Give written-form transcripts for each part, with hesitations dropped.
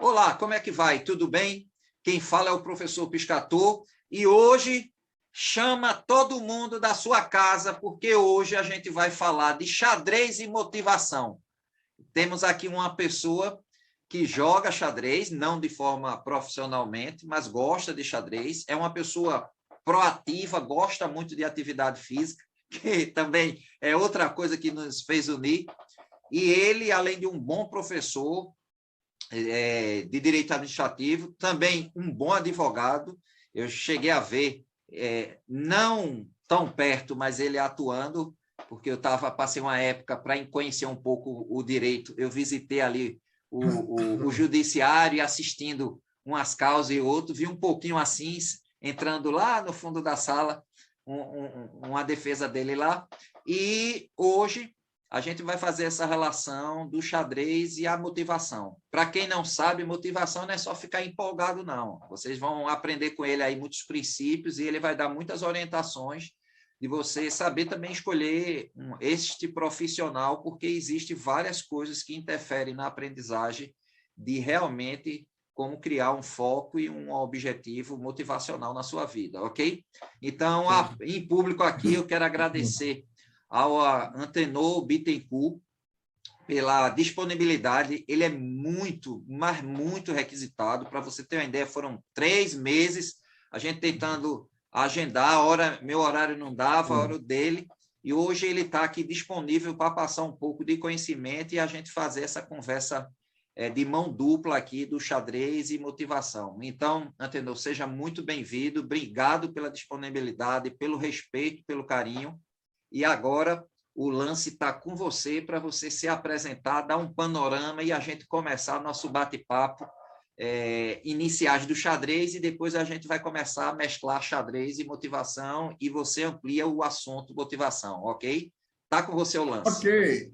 Olá, como é que vai? Tudo bem? Quem fala é o professor Piscator e hoje chama todo mundo da sua casa porque hoje a gente vai falar de xadrez e motivação. Temos aqui uma pessoa que joga xadrez, não de forma profissionalmente, mas gosta de xadrez. É uma pessoa proativa, gosta muito de atividade física, que também é outra coisa que nos fez unir. E ele, além de um bom professor de direito administrativo, também um bom advogado. Eu cheguei a ver, não tão perto, mas ele atuando, porque eu passei uma época para conhecer um pouco o direito. Eu visitei ali o judiciário e assistindo umas causas e outras, vi um pouquinho assim, entrando lá no fundo da sala, uma defesa dele lá. E hoje a gente vai fazer essa relação do xadrez e a motivação. Para quem não sabe, motivação não é só ficar empolgado, não. Vocês vão aprender com ele aí muitos princípios e ele vai dar muitas orientações de você saber também escolher este profissional, porque existe várias coisas que interferem na aprendizagem de realmente como criar um foco e um objetivo motivacional na sua vida, ok? Então, em público aqui, eu quero agradecer ao Antenor Bittencourt pela disponibilidade. Ele é muito, mas muito requisitado. Para você ter uma ideia, foram 3 meses a gente tentando agendar, meu horário não dava, a hora dele, e hoje ele está aqui disponível para passar um pouco de conhecimento e a gente fazer essa conversa de mão dupla aqui do xadrez e motivação. Então, Antenor, seja muito bem-vindo, obrigado pela disponibilidade, pelo respeito, pelo carinho. E agora o lance está com você para você se apresentar, dar um panorama e a gente começar nosso bate-papo iniciais do xadrez e depois a gente vai começar a mesclar xadrez e motivação e você amplia o assunto motivação, ok? Está com você o lance. Ok.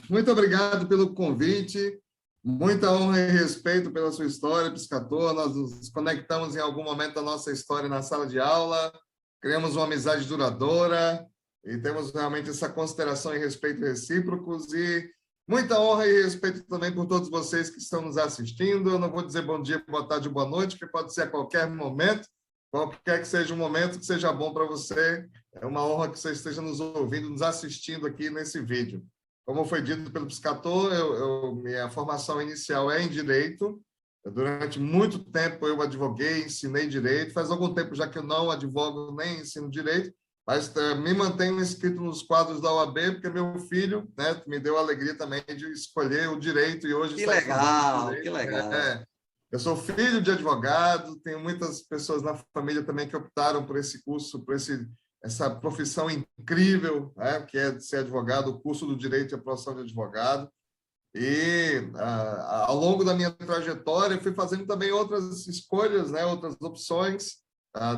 Muito obrigado pelo convite. Muita honra e respeito pela sua história, Piscator. Nós nos conectamos em algum momento da nossa história na sala de aula, criamos uma amizade duradoura, e temos realmente essa consideração e respeito recíprocos, e muita honra e respeito também por todos vocês que estão nos assistindo. Eu não vou dizer bom dia, boa tarde, boa noite, que pode ser a qualquer momento, qualquer que seja o momento que seja bom para você. É uma honra que você esteja nos ouvindo, nos assistindo aqui nesse vídeo. Como foi dito pelo Piscator, minha formação inicial é em Direito. Durante muito tempo eu advoguei, ensinei Direito. Faz algum tempo já que eu não advogo nem ensino Direito, mas me mantenho inscrito nos quadros da OAB, porque meu filho, né, me deu a alegria também de escolher o direito e hoje está estudando Direito. Que legal. Eu sou filho de advogado, tenho muitas pessoas na família também que optaram por esse curso, por essa profissão incrível, né, que é ser advogado, o curso do Direito e a profissão de advogado. E ao longo da minha trajetória, eu fui fazendo também outras escolhas, né, outras opções.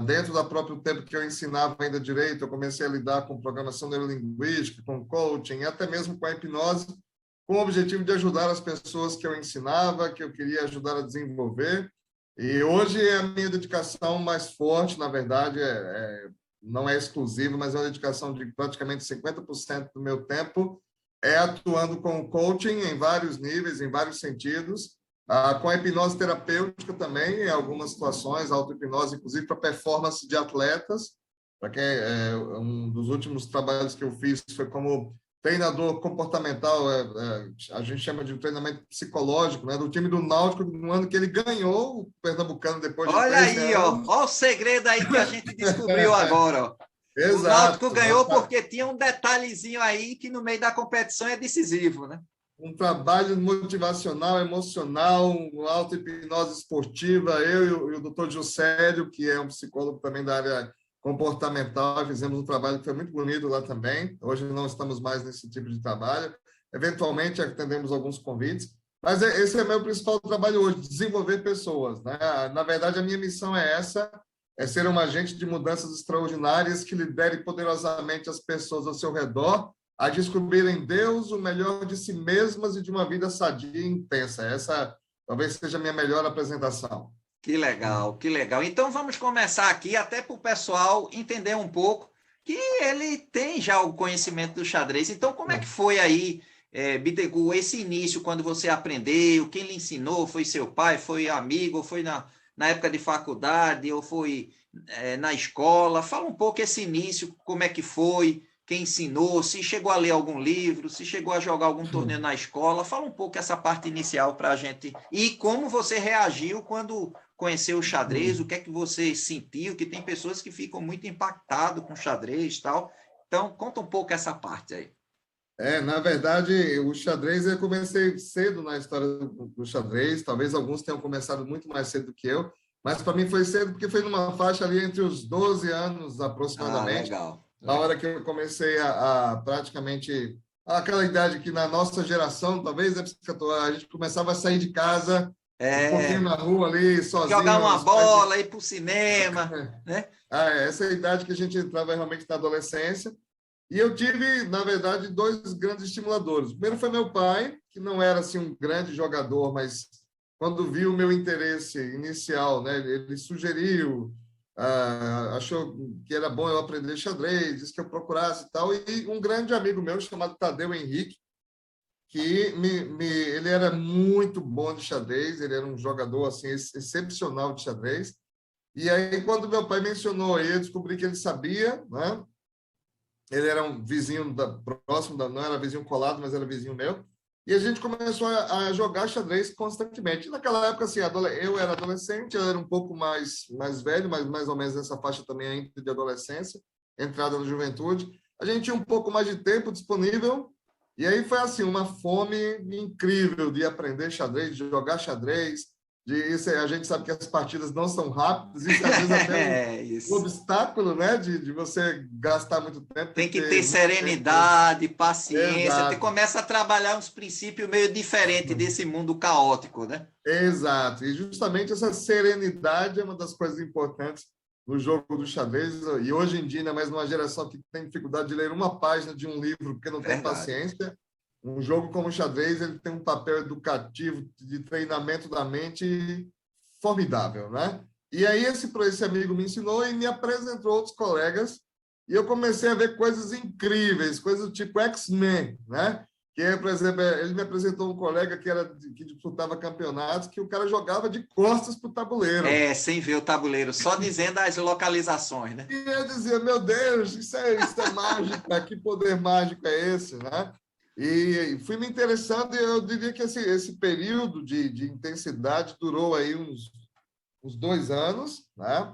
Dentro do próprio tempo que eu ensinava ainda Direito, eu comecei a lidar com programação neurolinguística, com coaching, até mesmo com a hipnose, com o objetivo de ajudar as pessoas que eu ensinava, que eu queria ajudar a desenvolver. E hoje a minha dedicação mais forte, na verdade, não é exclusiva, mas é uma dedicação de praticamente 50% do meu tempo, é atuando com coaching em vários níveis, em vários sentidos, com a hipnose terapêutica também, em algumas situações, auto-hipnose, inclusive para performance de atletas. Para quem, um dos últimos trabalhos que eu fiz foi como treinador comportamental, a gente chama de treinamento psicológico, né, do time do Náutico, no ano que ele ganhou o Pernambucano depois de 13 anos. Olha o segredo aí que a gente descobriu agora. Ó. Exato. O Náutico ganhou porque tinha um detalhezinho aí que no meio da competição é decisivo, né? Um trabalho motivacional, emocional, uma auto-hipnose esportiva. Eu e o doutor Juscelio, que é um psicólogo também da área comportamental, fizemos um trabalho que foi muito bonito lá também. Hoje não estamos mais nesse tipo de trabalho. Eventualmente atendemos alguns convites, mas esse é meu principal trabalho hoje, desenvolver pessoas, né? Na verdade, a minha missão é essa, é ser um agente de mudanças extraordinárias que lidere poderosamente as pessoas ao seu redor a descobrirem Deus, o melhor de si mesmas e de uma vida sadia e intensa. Essa talvez seja a minha melhor apresentação. Que legal, que legal. Então, vamos começar aqui, até para o pessoal entender um pouco que ele tem já o conhecimento do xadrez. Então, como é que foi aí Bittencourt, esse início, quando você aprendeu, quem lhe ensinou? Foi seu pai, foi amigo, foi na época de faculdade, ou foi na escola? Fala um pouco esse início, como é que foi, quem ensinou, se chegou a ler algum livro, se chegou a jogar algum torneio na escola. Fala um pouco essa parte inicial para a gente. E como você reagiu quando conheceu o xadrez, o que é que você sentiu, que tem pessoas que ficam muito impactadas com o xadrez e tal. Então, conta um pouco essa parte aí. Na verdade, o xadrez eu comecei cedo na história do xadrez, talvez alguns tenham começado muito mais cedo do que eu, mas para mim foi cedo porque foi numa faixa ali entre os 12 anos aproximadamente, Legal. na hora que eu comecei a praticamente aquela idade que na nossa geração, talvez a gente começava a sair de casa um pouquinho na rua ali, sozinho. Jogar uma bola, ir para o cinema, né? Essa é a idade que a gente entrava realmente na adolescência. E eu tive, na verdade, dois grandes estimuladores. O primeiro foi meu pai, que não era assim um grande jogador, mas quando viu o meu interesse inicial, né, ele sugeriu, achou que era bom eu aprender xadrez, disse que eu procurasse e tal. E um grande amigo meu chamado Tadeu Henrique, que ele era muito bom de xadrez, ele era um jogador assim excepcional de xadrez. E aí, quando meu pai mencionou, eu descobri que ele sabia, né? Ele era um vizinho próximo, não era vizinho colado, mas era vizinho meu. E a gente começou a jogar xadrez constantemente. Naquela época, assim, eu era adolescente, eu era um pouco mais velho, mas mais ou menos nessa faixa também ainda de adolescência, entrada na juventude. A gente tinha um pouco mais de tempo disponível. E aí foi assim, uma fome incrível de aprender xadrez, de jogar xadrez. A gente sabe que as partidas não são rápidas, isso às vezes até um obstáculo, né, de você gastar muito tempo. Tem que ter serenidade, paciência. Exato. Você começa a trabalhar uns princípios meio diferentes desse mundo caótico, né? Exato. E justamente essa serenidade é uma das coisas importantes no jogo do xadrez. E hoje em dia, ainda mais numa geração que tem dificuldade de ler uma página de um livro porque não tem paciência, um jogo como o xadrez ele tem um papel educativo de treinamento da mente formidável, né? E aí esse amigo me ensinou e me apresentou outros colegas e eu comecei a ver coisas incríveis, coisas do tipo X-Men, né? Que, por exemplo, ele me apresentou um colega que disputava campeonatos que o cara jogava de costas para o tabuleiro. Sem ver o tabuleiro, só dizendo as localizações, né? E eu dizia, meu Deus, isso é mágico, que poder mágico é esse, né? E fui me interessando e eu diria que esse período de intensidade durou aí uns 2 anos, né?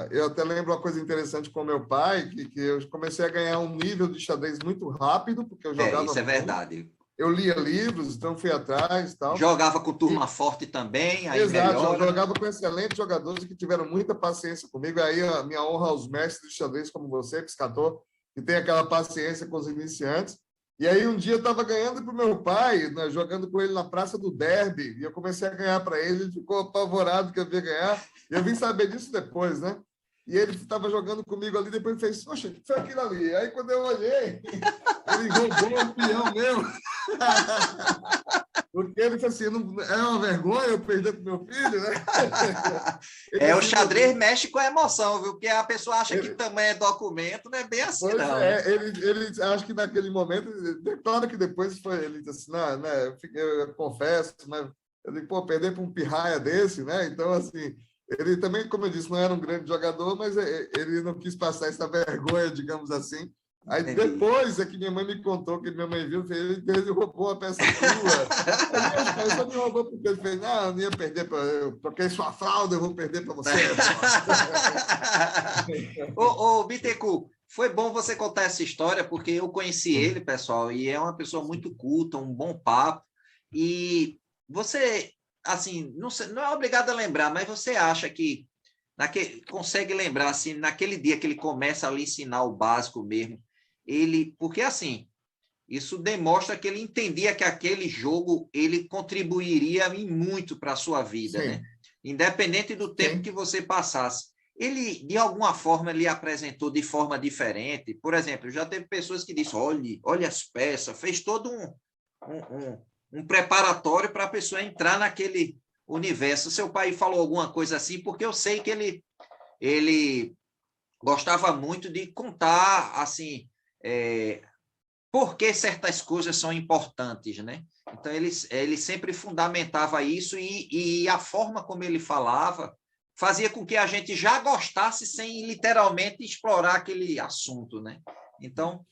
Eu até lembro uma coisa interessante com meu pai, que eu comecei a ganhar um nível de xadrez muito rápido, porque eu jogava isso é verdade. Eu lia livros, então fui atrás e tal. Jogava com turma forte também, aí exato, melhora. Eu jogava com excelentes jogadores que tiveram muita paciência comigo. Aí a minha honra aos mestres de xadrez como você, Piscator, que tem aquela paciência com os iniciantes. E aí um dia eu estava ganhando para o meu pai, né, jogando com ele na Praça do Derby, e eu comecei a ganhar para ele, ele ficou apavorado que eu ia ganhar, e eu vim saber disso depois, né? E ele estava jogando comigo ali, depois fez, poxa, o que foi aquilo ali? Aí quando eu olhei, ele roubou o peão mesmo. Porque ele falou assim, não, é uma vergonha eu perder para o meu filho, né? O xadrez mexe com a emoção, viu? Porque a pessoa acha que tamanho é documento, não é bem assim, pois não. Ele acho que naquele momento, claro que depois foi, ele disse assim, não, né, eu confesso, mas eu digo, pô, perder para um pirraia desse, né? Então, assim, ele também, como eu disse, não era um grande jogador, mas ele não quis passar essa vergonha, digamos assim. Aí depois é que minha mãe me contou, que minha mãe viu, ele roubou a peça tua. Ele só me roubou porque ele fez, não, eu não ia perder, eu troquei sua fralda, eu vou perder para você. Ô, Bittencourt, foi bom você contar essa história, porque eu conheci ele, pessoal, e é uma pessoa muito culta, um bom papo, e você, assim, não é obrigado a lembrar, mas você acha que consegue lembrar, assim, naquele dia que ele começa a lhe ensinar o básico mesmo, porque assim, isso demonstra que ele entendia que aquele jogo ele contribuiria muito para a sua vida, né? Independente do tempo que você passasse. Ele, de alguma forma, lhe apresentou de forma diferente. Por exemplo, já teve pessoas que disseram, olha as peças, fez todo um preparatório para a pessoa entrar naquele universo. Seu pai falou alguma coisa assim, porque eu sei que ele gostava muito de contar, assim, por que certas coisas são importantes, né? Então, ele sempre fundamentava isso e a forma como ele falava fazia com que a gente já gostasse sem literalmente explorar aquele assunto, né? Então,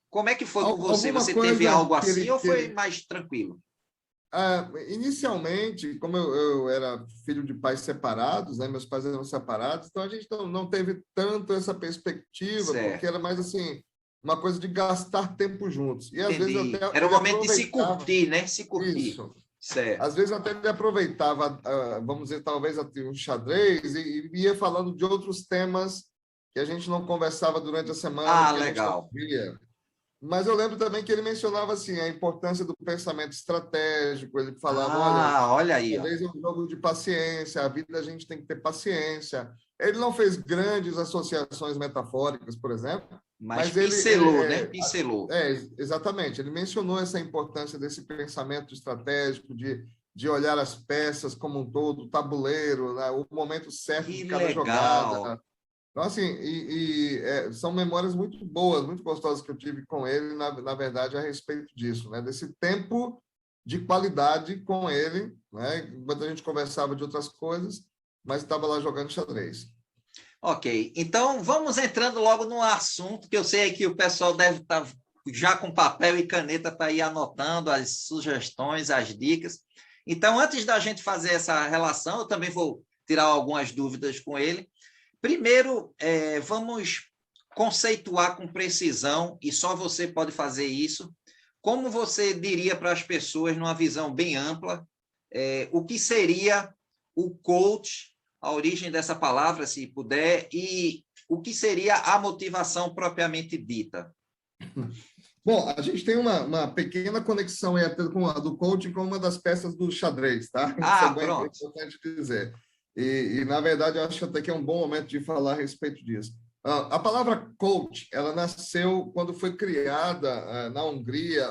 como é que foi com você? Alguma Você teve coisa algo que assim ele, ou que foi ele mais tranquilo? inicialmente, como eu era filho de pais separados, né, meus pais eram separados, então a gente não teve tanto essa perspectiva, porque Certo, era mais assim, uma coisa de gastar tempo juntos. E às vezes entendi. até Era o ele momento de se aproveitava curtir, né? Se curtir. isso. Certo. Às vezes até ele aproveitava, vamos dizer, talvez um xadrez e ia falando de outros temas que a gente não conversava durante a semana, Ah, porque a gente não legal. via. Mas eu lembro também que ele mencionava assim a importância do pensamento estratégico. Ele falava, olha, Ah, olha aí, ó. talvez é um jogo de paciência, a vida a gente tem que ter paciência. Ele não fez grandes associações metafóricas, por exemplo, Mas mas ele, pincelou, né? Pincelou. exatamente, ele mencionou essa importância desse pensamento estratégico, de olhar as peças como um todo, o tabuleiro, né, o momento certo Que de cada legal. jogada. Então, assim, são memórias muito boas, muito gostosas que eu tive com ele, na verdade, a respeito disso, né? Desse tempo de qualidade com ele, né? Enquanto a gente conversava de outras coisas, mas estava lá jogando xadrez. Ok, então vamos entrando logo no assunto, que eu sei que o pessoal deve estar já com papel e caneta para ir anotando as sugestões, as dicas. Então, antes da gente fazer essa relação, eu também vou tirar algumas dúvidas com ele. Primeiro, vamos conceituar com precisão, e só você pode fazer isso. Como você diria para as pessoas, numa visão bem ampla, o que seria o coach, a origem dessa palavra, se puder, e o que seria a motivação propriamente dita? Bom, a gente tem uma pequena conexão aí até com a do coaching com uma das peças do xadrez, tá? Isso é Ah, bem pronto. importante dizer. Na verdade, eu acho até que é um bom momento de falar a respeito disso. A palavra coach, ela nasceu quando foi criada na Hungria,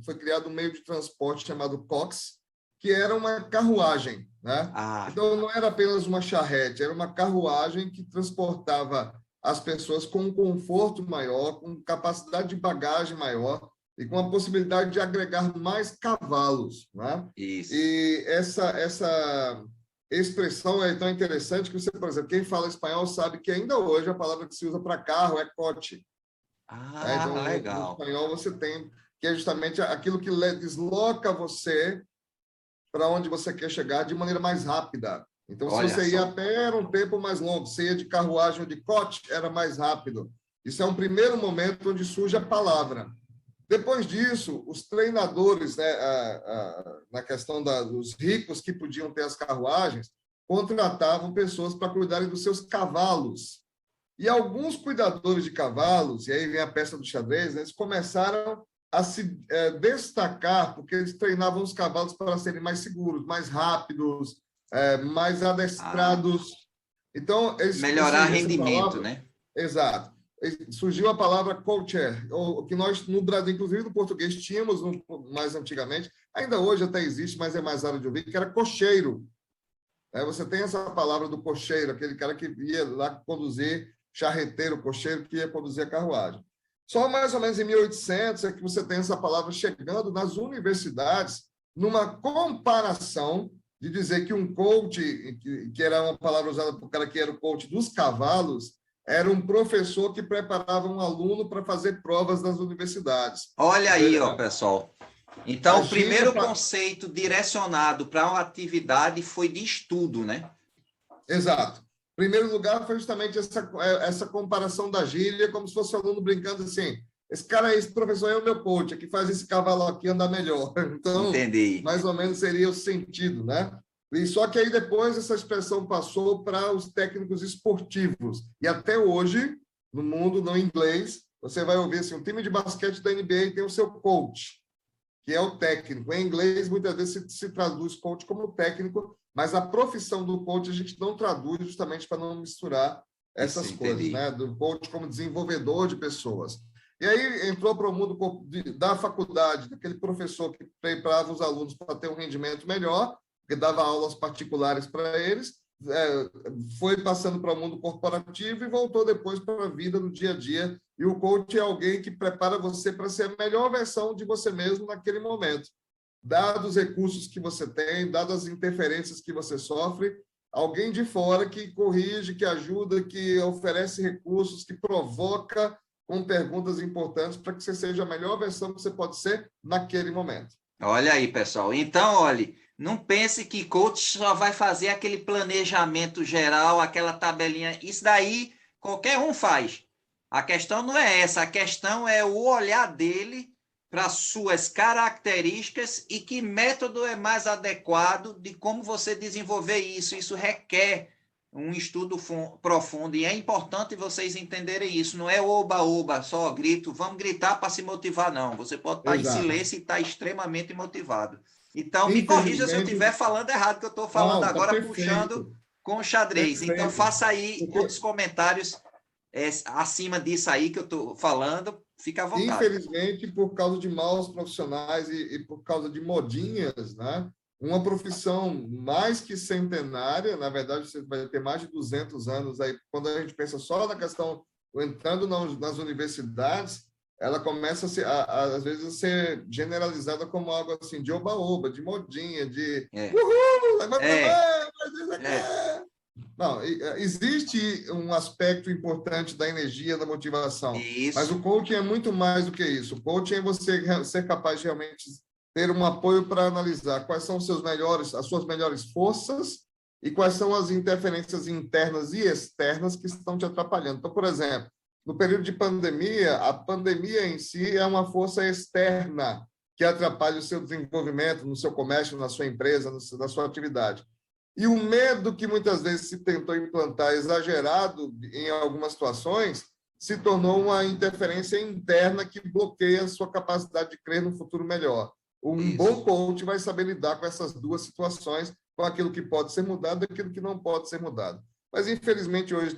foi criado um meio de transporte chamado cox, que era uma carruagem, né? Ah, Então, não era apenas uma charrete, era uma carruagem que transportava as pessoas com um conforto maior, com capacidade de bagagem maior e com a possibilidade de agregar mais cavalos, né? isso. E essa expressão é tão interessante que você, por exemplo, quem fala espanhol sabe que ainda hoje a palavra que se usa para carro é coche. Né? Ah, Então, no legal. espanhol você tem que é justamente aquilo que desloca você para onde você quer chegar de maneira mais rápida. Então, se Olha você ia a só. pé, era um tempo mais longo. Se ia de carruagem ou de coche, era mais rápido. Isso é um primeiro momento onde surge a palavra. Depois disso, os treinadores, né, na questão dos ricos que podiam ter as carruagens, contratavam pessoas para cuidarem dos seus cavalos. E alguns cuidadores de cavalos, e aí vem a peça do xadrez, né, eles começaram a se destacar, porque eles treinavam os cavalos para serem mais seguros, mais rápidos, mais Ah, adestrados. Então, melhorar essa rendimento, palavra, né? exato, surgiu a palavra coacher, que nós, no Brasil, inclusive no português, tínhamos mais antigamente, ainda hoje até existe, mas é mais raro de ouvir, que era cocheiro. Você tem essa palavra do cocheiro, aquele cara que ia lá conduzir, charreteiro, cocheiro, que ia conduzir a carruagem. Só mais ou menos em 1800 é que você tem essa palavra chegando nas universidades, numa comparação de dizer que um coach, que era uma palavra usada para o cara que era o coach dos cavalos, era um professor que preparava um aluno para fazer provas nas universidades. Olha Então, aí, ó, pessoal. a Então, o gíria... primeiro conceito direcionado para uma atividade foi de estudo, né? Exato. Em primeiro lugar, foi justamente essa comparação da gíria, como se fosse o aluno brincando assim, esse cara, esse professor é o meu coach, é que faz esse cavalo aqui andar melhor. Então, Entendi. mais ou menos seria o sentido, né? E só que aí depois essa expressão passou para os técnicos esportivos. E até hoje, no mundo, no inglês, você vai ouvir assim, um time de basquete da NBA tem o seu coach, que é o técnico. Em inglês, muitas vezes se traduz coach como técnico, mas a profissão do coach a gente não traduz justamente para não misturar Isso, essas coisas, entendi. né? Do coach como desenvolvedor de pessoas. E aí entrou para o mundo da faculdade, daquele professor que preparava os alunos para ter um rendimento melhor, que dava aulas particulares para eles, foi passando para o mundo corporativo e voltou depois para a vida no dia a dia. E o coach é alguém que prepara você para ser a melhor versão de você mesmo naquele momento. Dados os recursos que você tem, dadas as interferências que você sofre, alguém de fora que corrige, que ajuda, que oferece recursos, que provoca com perguntas importantes para que você seja a melhor versão que você pode ser naquele momento. Olha aí, pessoal. Então, olhe, não pense que coach só vai fazer aquele planejamento geral, aquela tabelinha. Isso daí qualquer um faz. A questão não é essa, a questão é o olhar dele para suas características e que método é mais adequado de como você desenvolver isso. Isso requer um estudo profundo e é importante vocês entenderem isso. Não é oba-oba, só grito, vamos gritar para se motivar, não. Você pode estar em silêncio e estar extremamente motivado. Então, me corrija se eu estiver falando errado, que eu estou falando agora, puxando com o xadrez. Perfeito. Então, faça aí outros comentários acima disso aí que eu estou falando. Fica à vontade. Infelizmente, por causa de maus profissionais e por causa de modinhas, né? Uma profissão mais que centenária, na verdade, você vai ter mais de 200 anos aí. Quando a gente pensa só na questão, entrando nas universidades, ela começa às vezes a ser generalizada como algo assim de oba-oba, de modinha, de uhul, Não, existe um aspecto importante da energia, da motivação, mas o coaching é muito mais do que isso. O coaching é você ser capaz de realmente ter um apoio para analisar quais são as suas melhores forças e quais são as interferências internas e externas que estão te atrapalhando. Então, por exemplo, no período de pandemia, a pandemia em si é uma força externa que atrapalha o seu desenvolvimento no seu comércio, na sua empresa, na sua atividade. E o medo que muitas vezes se tentou implantar exagerado em algumas situações se tornou uma interferência interna que bloqueia a sua capacidade de crer no futuro melhor. Bom coach vai saber lidar com essas duas situações, com aquilo que pode ser mudado e aquilo que não pode ser mudado. Mas, infelizmente, hoje,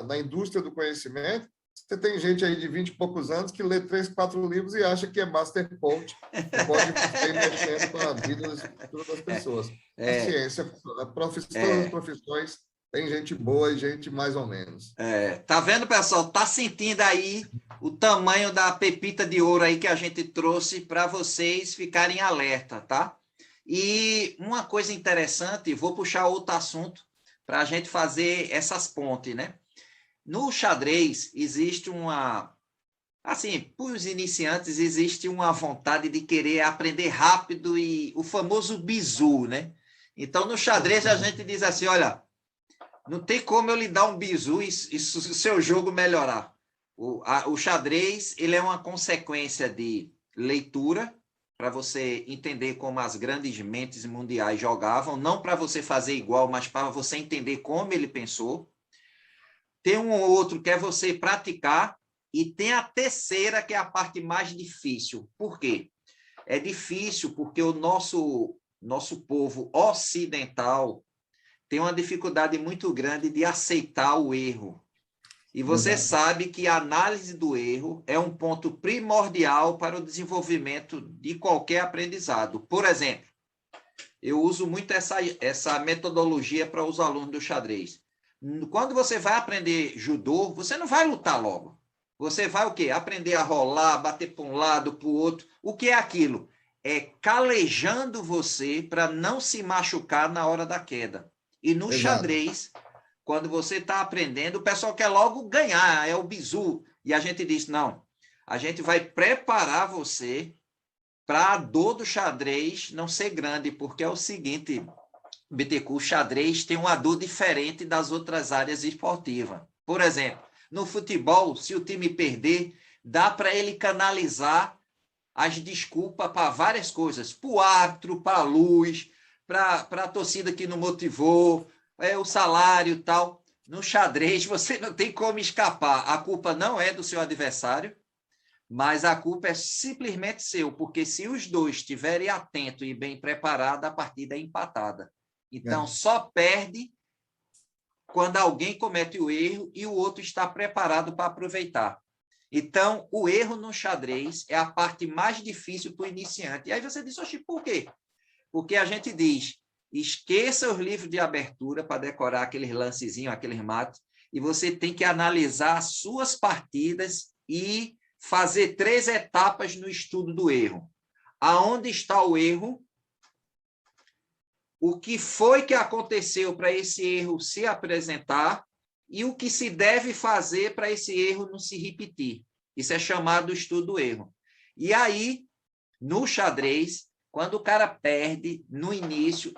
na indústria do conhecimento, você tem gente aí de 20 e poucos anos que lê 3, 4 livros e acha que é master coach e pode ir mexendo com a vida das pessoas. A ciência, todas as profissões, tem gente boa e gente mais ou menos. Tá vendo, pessoal? Tá sentindo aí o tamanho da pepita de ouro aí que a gente trouxe para vocês ficarem alerta, tá? E uma coisa interessante, vou puxar outro assunto para a gente fazer essas pontes, né? No xadrez existe assim, para os iniciantes existe uma vontade de querer aprender rápido e o famoso bizu, né? Então, no xadrez a gente diz assim, olha, não tem como eu lhe dar um bizu e o seu jogo melhorar. O xadrez, ele é uma consequência de leitura, para você entender como as grandes mentes mundiais jogavam, não para você fazer igual, mas para você entender como ele pensou. Tem um outro que é você praticar, e tem a terceira, que é a parte mais difícil. Por quê? É difícil porque o nosso povo ocidental tem uma dificuldade muito grande de aceitar o erro. E você sabe que a análise do erro é um ponto primordial para o desenvolvimento de qualquer aprendizado. Por exemplo, eu uso muito essa metodologia para os alunos do xadrez. Quando você vai aprender judô, você não vai lutar logo. Você vai o quê? Aprender a rolar, bater para um lado, para o outro. O que é aquilo? É calejando você para não se machucar na hora da queda. E no xadrez, quando você está aprendendo, o pessoal quer logo ganhar, é o bizu. E a gente diz, não, a gente vai preparar você para a dor do xadrez não ser grande, porque é o seguinte, BTQ, o xadrez tem uma dor diferente das outras áreas esportivas. Por exemplo, no futebol, se o time perder, dá para ele canalizar as desculpas para várias coisas, para o árbitro, para a luz, para a torcida que não motivou, o salário e tal. No xadrez, você não tem como escapar. A culpa não é do seu adversário, mas a culpa é simplesmente seu, porque se os dois estiverem atentos e bem preparados, a partida é empatada. Então, só perde quando alguém comete o erro e o outro está preparado para aproveitar. Então, o erro no xadrez é a parte mais difícil para o iniciante. E aí você diz, oxi, por quê? Porque a gente diz, Esqueça os livros de abertura para decorar aqueles lancezinhos, aqueles mates, e você tem que analisar as suas partidas e fazer 3 etapas no estudo do erro. Aonde está o erro? O que foi que aconteceu para esse erro se apresentar e o que se deve fazer para esse erro não se repetir. Isso é chamado estudo do erro. E aí, no xadrez, quando o cara perde no início,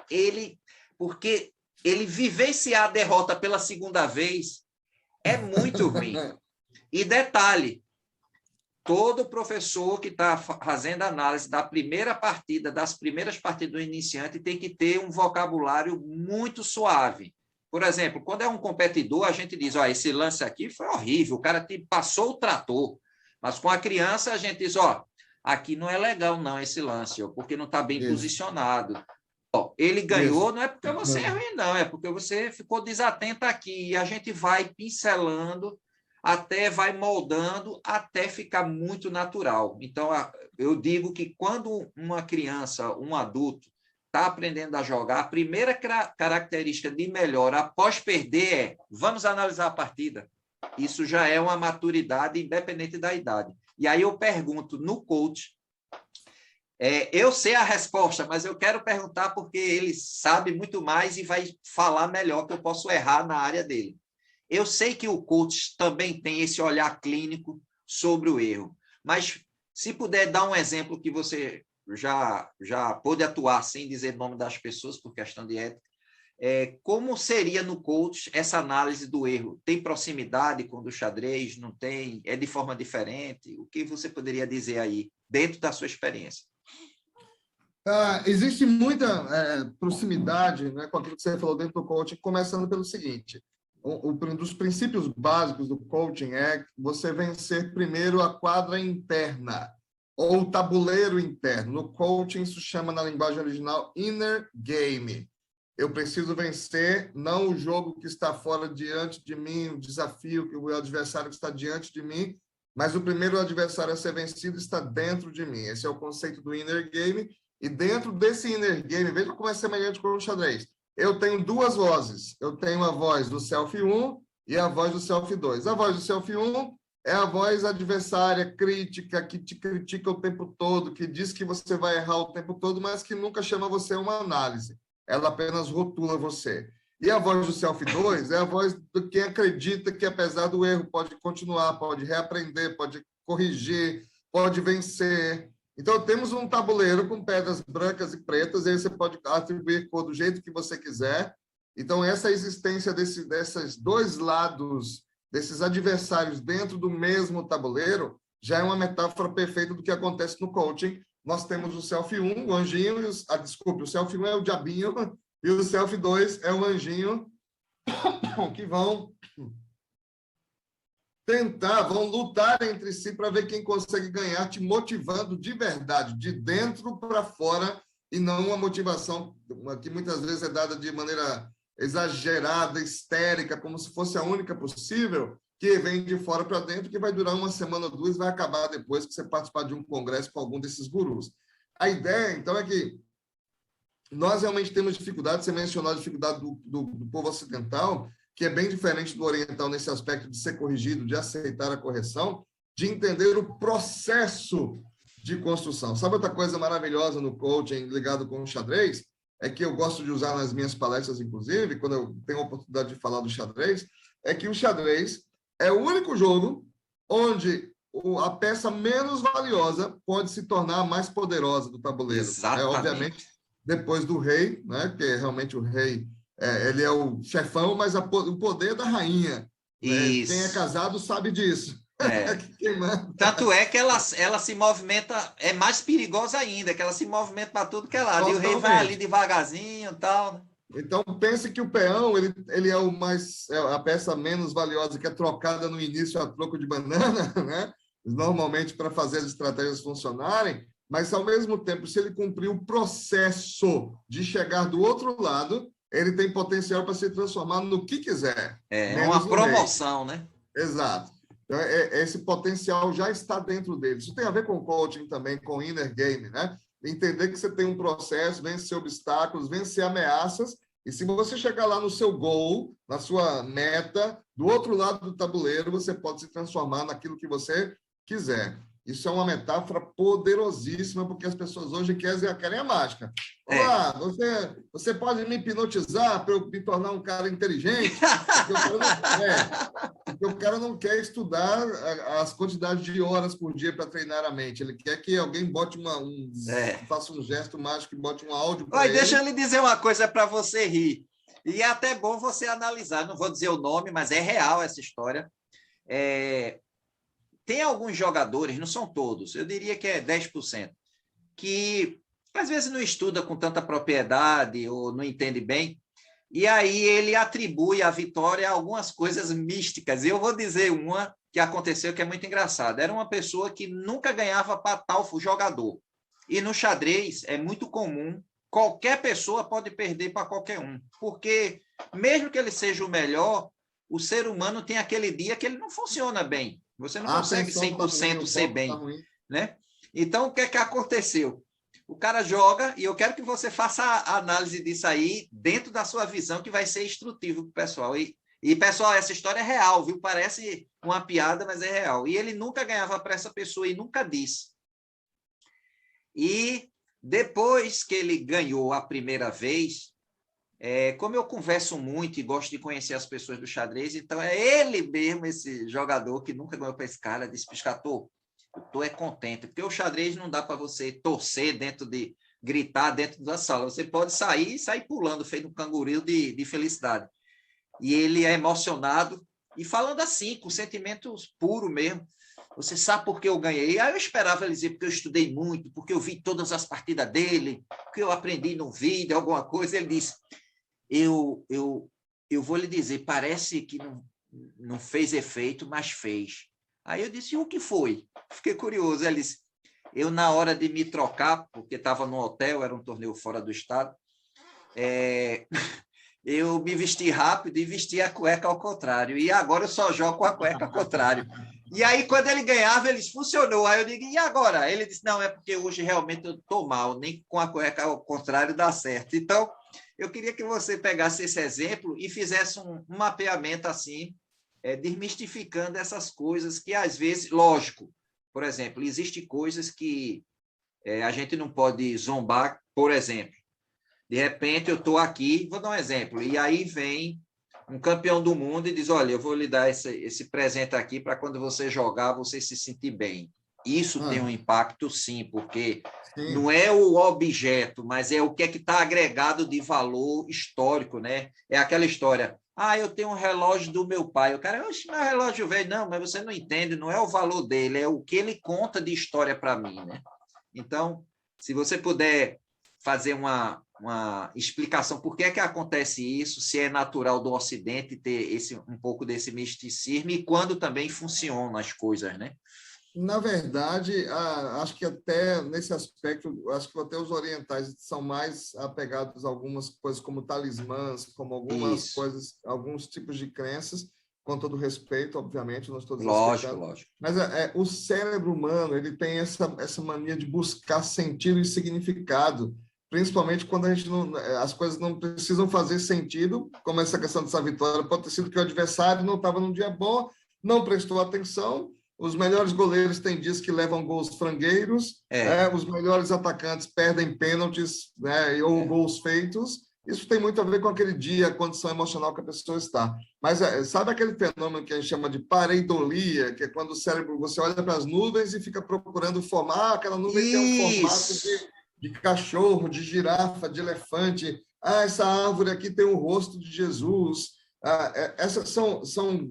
porque ele vivenciar a derrota pela segunda vez é muito ruim. E detalhe, todo professor que está fazendo análise da primeira partida, das primeiras partidas do iniciante, tem que ter um vocabulário muito suave. Por exemplo, quando é um competidor, a gente diz, ó, esse lance aqui foi horrível, o cara passou o trator. Mas com a criança, a gente diz, ó, aqui não é legal não esse lance, ó, porque não está bem posicionado. Ó, ele ganhou, não é porque você é ruim, não, é porque você ficou desatento aqui. E a gente vai pincelando, até vai moldando, até ficar muito natural. Então, eu digo que quando uma criança, um adulto, está aprendendo a jogar, a primeira característica de melhora após perder é, vamos analisar a partida. Isso já é uma maturidade independente da idade. E aí eu pergunto no coach, eu sei a resposta, mas eu quero perguntar porque ele sabe muito mais e vai falar melhor, que eu posso errar na área dele. Eu sei que o coach também tem esse olhar clínico sobre o erro, mas se puder dar um exemplo que você já pôde atuar sem dizer o nome das pessoas por questão de ética, como seria no coach essa análise do erro? Tem proximidade com o do xadrez? Não tem? É de forma diferente? O que você poderia dizer aí, dentro da sua experiência? Existe muita proximidade, né, com aquilo que você falou dentro do coaching, começando pelo seguinte: um dos princípios básicos do coaching é você vencer primeiro a quadra interna, ou o tabuleiro interno. No coaching, isso chama, na linguagem original, inner game. Eu preciso vencer não o jogo que está fora diante de mim, o desafio que o adversário que está diante de mim, mas o primeiro adversário a ser vencido está dentro de mim. Esse é o conceito do inner game. E dentro desse inner game, veja como é semelhante com o xadrez. Eu tenho 2 vozes. Eu tenho a voz do self 1 e a voz do self 2. A voz do self 1 é a voz adversária, crítica, que te critica o tempo todo, que diz que você vai errar o tempo todo, mas que nunca chama você a uma análise. Ela apenas rotula você. E a voz do self 2 é a voz de quem acredita que, apesar do erro, pode continuar, pode reaprender, pode corrigir, pode vencer. Então, temos um tabuleiro com pedras brancas e pretas, e aí você pode atribuir cor do jeito que você quiser. Então, essa existência desses 2 lados, desses adversários dentro do mesmo tabuleiro, já é uma metáfora perfeita do que acontece no coaching. Nós temos o self 1, o anjinho, o self 1 é o diabinho, e o self 2 é o anjinho, que vão lutar entre si para ver quem consegue ganhar, te motivando de verdade, de dentro para fora, e não uma motivação que muitas vezes é dada de maneira exagerada, histérica, como se fosse a única possível, que vem de fora para dentro, que vai durar 1 semana ou 2, vai acabar depois que você participar de um congresso com algum desses gurus. A ideia, então, é que nós realmente temos dificuldade, você mencionou a dificuldade do povo ocidental, que é bem diferente do oriental nesse aspecto de ser corrigido, de aceitar a correção, de entender o processo de construção. Sabe outra coisa maravilhosa no coaching ligado com o xadrez? É que eu gosto de usar nas minhas palestras, inclusive, quando eu tenho a oportunidade de falar do xadrez, é que o xadrez é o único jogo onde a peça menos valiosa pode se tornar a mais poderosa do tabuleiro. Exatamente. Obviamente, depois do rei, né, porque realmente o rei ele é o chefão, mas o poder é da rainha. Né? Quem é casado sabe disso. Tanto é que ela se movimenta, é mais perigosa ainda, que ela se movimenta para tudo que é lado. E o rei vai ali devagarzinho e tal. Então, pense que o peão ele é a peça menos valiosa, que é trocada no início a troco de banana, né? Normalmente para fazer as estratégias funcionarem, mas, ao mesmo tempo, se ele cumprir o processo de chegar do outro lado, ele tem potencial para se transformar no que quiser. É uma promoção, né? Exato. Então, esse potencial já está dentro dele. Isso tem a ver com coaching também, com inner game, né? entender que você tem um processo, vencer obstáculos, vencer ameaças, e se você chegar lá no seu gol, na sua meta, do outro lado do tabuleiro, você pode se transformar naquilo que você quiser. Isso é uma metáfora poderosíssima, porque as pessoas hoje querem a mágica. Olá, você pode me hipnotizar para eu me tornar um cara inteligente? Porque o cara não quer estudar as quantidades de horas por dia para treinar a mente. Ele quer que alguém bote faça um gesto mágico e bote um áudio para ele. Deixa eu lhe dizer uma coisa para você rir. E é até bom você analisar. Não vou dizer o nome, mas é real essa história. Tem alguns jogadores, não são todos, eu diria que é 10%, que às vezes não estuda com tanta propriedade ou não entende bem, e aí ele atribui a vitória a algumas coisas místicas. E eu vou dizer uma que aconteceu que é muito engraçada. Era uma pessoa que nunca ganhava para tal jogador. E no xadrez é muito comum, qualquer pessoa pode perder para qualquer um, porque mesmo que ele seja o melhor, o ser humano tem aquele dia que ele não funciona bem. Você não consegue 100% ser bem, né? Então, o que é que aconteceu? O cara joga, e eu quero que você faça a análise disso aí dentro da sua visão, que vai ser instrutivo para o pessoal. E, pessoal, essa história é real, viu? Parece uma piada, mas é real. E ele nunca ganhava para essa pessoa e nunca disse. E depois que ele ganhou a primeira vez, como eu converso muito e gosto de conhecer as pessoas do xadrez, então é ele mesmo, esse jogador que nunca ganhou para esse cara, disse: Piscator, eu estou contente, porque o xadrez não dá para você torcer gritar dentro da sala, você pode sair pulando, feito um canguru de felicidade. E ele é emocionado, e falando assim, com sentimentos puros mesmo. Você sabe por que eu ganhei? Aí eu esperava ele dizer, porque eu estudei muito, porque eu vi todas as partidas dele, porque eu aprendi no vídeo, alguma coisa. Ele disse: eu vou lhe dizer, parece que não fez efeito, mas fez. Aí eu disse: e o que foi? Fiquei curioso. Ele disse: eu, na hora de me trocar, porque estava no hotel, era um torneio fora do estado, eu me vesti rápido e vesti a cueca ao contrário. E agora eu só jogo com a cueca ao contrário. E aí, quando ele ganhava, ele disse: funcionou. Aí eu digo: e agora? Ele disse: não, é porque hoje realmente eu estou mal, nem com a cueca ao contrário dá certo. Então, eu queria que você pegasse esse exemplo e fizesse um mapeamento assim, desmistificando essas coisas que, às vezes, lógico, por exemplo, existem coisas que a gente não pode zombar. Por exemplo, de repente eu estou aqui, vou dar um exemplo, e aí vem um campeão do mundo e diz: olha, eu vou lhe dar esse presente aqui para quando você jogar, você se sentir bem. Isso tem um impacto, sim, porque não é o objeto, mas é o que é que está agregado de valor histórico, né? É aquela história: eu tenho um relógio do meu pai. O cara: oxe, meu relógio velho. Não, mas você não entende, não é o valor dele, é o que ele conta de história para mim, né? Então, se você puder fazer uma explicação por que é que acontece isso, se é natural do Ocidente ter um pouco desse misticismo e quando também funcionam as coisas, né? Na verdade, acho que até nesse aspecto, acho que até os orientais são mais apegados a algumas coisas como talismãs, como algumas coisas, alguns tipos de crenças, com todo respeito, obviamente, não estou desrespeitando. Lógico. Mas o cérebro humano, ele tem essa mania de buscar sentido e significado, principalmente quando as coisas não precisam fazer sentido, como essa questão dessa vitória. Pode ter sido que o adversário não estava num dia bom, não prestou atenção. Os melhores goleiros têm dias que levam gols frangueiros, os melhores atacantes perdem pênaltis, né, ou gols feitos. Isso tem muito a ver com aquele dia, a condição emocional que a pessoa está. Mas sabe aquele fenômeno que a gente chama de pareidolia, que é quando o cérebro, você olha para as nuvens e fica procurando formar, aquela nuvem tem um formato de cachorro, de girafa, de elefante. Essa árvore aqui tem o rosto de Jesus. Essas são,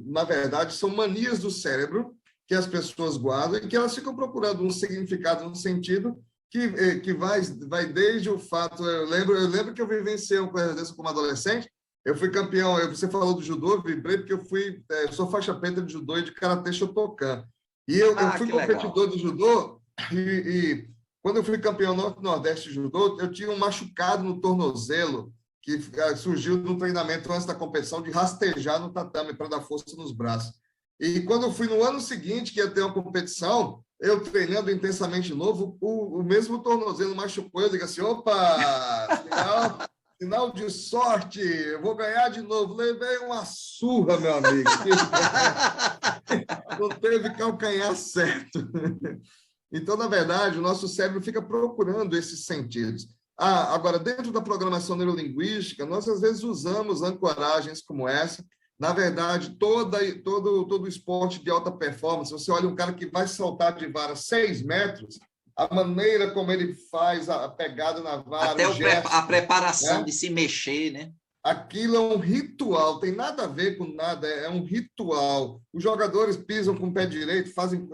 na verdade, são manias do cérebro que as pessoas guardam e que elas ficam procurando um significado, um sentido que vai desde o fato... Eu lembro que eu vivenciei uma coisa dessa como adolescente. Eu fui campeão, você falou do judô, eu vibrei porque eu sou faixa preta de judô e de karatê Shotokan. E eu fui competidor do judô e quando eu fui campeão norte-nordeste de judô, eu tinha um machucado no tornozelo que surgiu no treinamento antes da competição de rastejar no tatame para dar força nos braços. E quando eu fui no ano seguinte, que ia ter uma competição, eu treinando intensamente novo, o mesmo tornozelo machucou, eu digo assim, opa, sinal de sorte, eu vou ganhar de novo. Levei uma surra, meu amigo. Não teve calcanhar certo. Então, na verdade, o nosso cérebro fica procurando esses sentidos. Agora, dentro da programação neurolinguística, nós às vezes usamos ancoragens como essa. Na verdade, todo esporte de alta performance, você olha um cara que vai saltar de vara 6 metros, a maneira como ele faz a pegada na vara, até o gesto, a preparação, né? de se mexer, né? Aquilo é um ritual, tem nada a ver com nada, é um ritual. Os jogadores pisam com o pé direito, fazem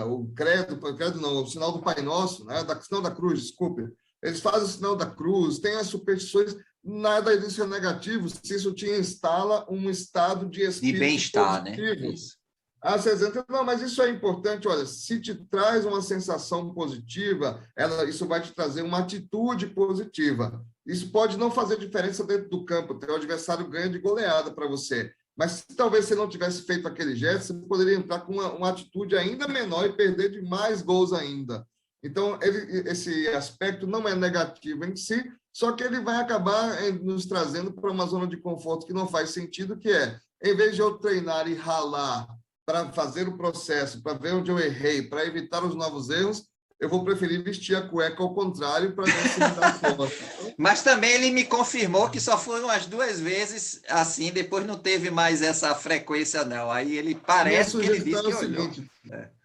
o credo não, o sinal do Pai Nosso, né? Sinal da cruz, desculpe. Eles fazem o sinal da cruz, têm as superstições, nada disso é negativo, se isso te instala um estado de espírito bem-estar, positivo. né? Isso. Você entra, não, mas isso é importante, olha, se te traz uma sensação positiva, isso vai te trazer uma atitude positiva. Isso pode não fazer diferença dentro do campo, teu adversário ganha de goleada para você. Mas se talvez você não tivesse feito aquele gesto, você poderia entrar com uma atitude ainda menor e perder de mais gols ainda. Então, esse aspecto não é negativo em si, só que ele vai acabar nos trazendo para uma zona de conforto que não faz sentido, que é, em vez de eu treinar e ralar para fazer o processo, para ver onde eu errei, para evitar os novos erros, eu vou preferir vestir a cueca ao contrário para não se me dar sorte. Mas também ele me confirmou que só foram as 2 vezes assim, depois não teve mais essa frequência, não. Aí ele parece que ele disse que olhou.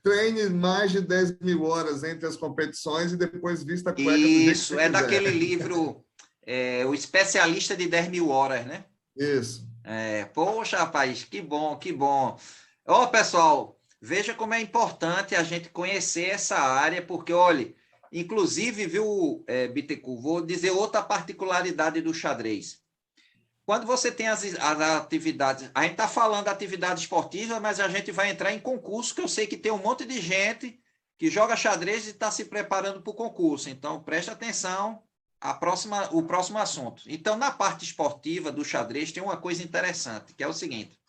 Treine mais de 10 mil horas entre as competições e depois vista a cueca do jeito que Isso, você é quiser. daquele livro, O Especialista de 10 mil horas, né? Isso. Poxa, rapaz, que bom, que bom. Ó, pessoal, veja como é importante a gente conhecer essa área, porque, olha, inclusive, viu, Bittencourt, vou dizer outra particularidade do xadrez. Quando você tem as atividades, a gente está falando de atividade esportiva, mas a gente vai entrar em concurso, que eu sei que tem um monte de gente que joga xadrez e está se preparando para o concurso. Então, preste atenção, o próximo assunto. Então, na parte esportiva do xadrez, tem uma coisa interessante, que é o seguinte.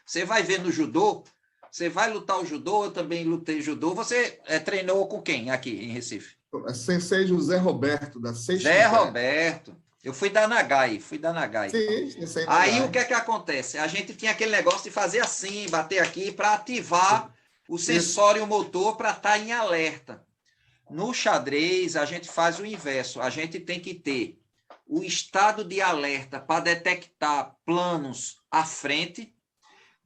Você vai ver no judô, você vai lutar o judô, eu também lutei judô. Você treinou com quem aqui em Recife? Sensei José Roberto, da 6XZ. Zé Roberto. Eu fui da Nagai. Sim, Sensei Aí Nagai. o que é que acontece? A gente tinha aquele negócio de fazer assim, bater aqui, para ativar o sensório motor para estar em alerta. No xadrez, a gente faz o inverso. A gente tem que ter o estado de alerta para detectar planos à frente,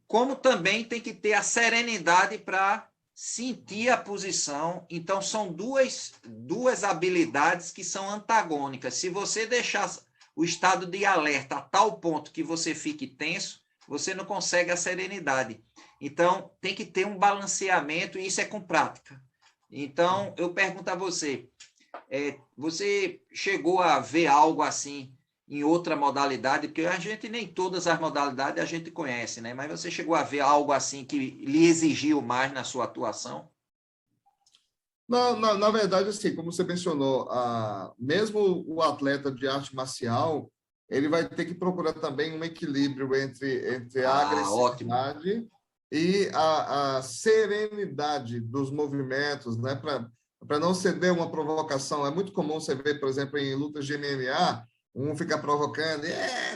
como também tem que ter a serenidade para sentir a posição. Então, são duas habilidades que são antagônicas. Se você deixar o estado de alerta a tal ponto que você fique tenso, você não consegue a serenidade. Então, tem que ter um balanceamento, e isso é com prática. Então, eu pergunto a você, você chegou a ver algo assim em outra modalidade? Porque a gente, nem todas as modalidades a gente conhece, né? Mas você chegou a ver algo assim que lhe exigiu mais na sua atuação? Não, na verdade, assim, como você mencionou, mesmo o atleta de arte marcial, ele vai ter que procurar também um equilíbrio entre a agressividade ótimo. e a serenidade dos movimentos, né? Para não ceder uma provocação. É muito comum você ver, por exemplo, em lutas de MMA, um fica provocando,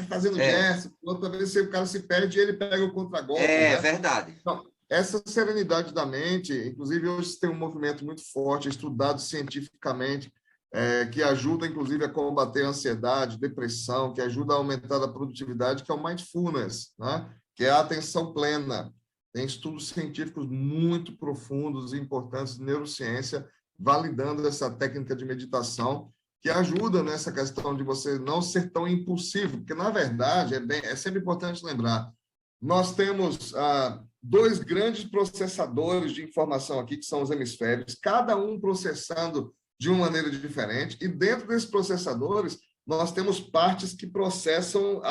fazendo gesto, outra vez o cara se perde e ele pega o contragolpe. É né? verdade. Então, essa serenidade da mente, inclusive hoje tem um movimento muito forte, estudado cientificamente, que ajuda, inclusive, a combater a ansiedade, depressão, que ajuda a aumentar a produtividade, que é o mindfulness, né? Que é a atenção plena. Tem estudos científicos muito profundos e importantes de neurociência validando essa técnica de meditação, que ajuda nessa questão de você não ser tão impulsivo, porque, na verdade, é sempre importante lembrar, nós temos 2 grandes processadores de informação aqui, que são os hemisférios, cada um processando de uma maneira diferente, e dentro desses processadores, nós temos partes que processam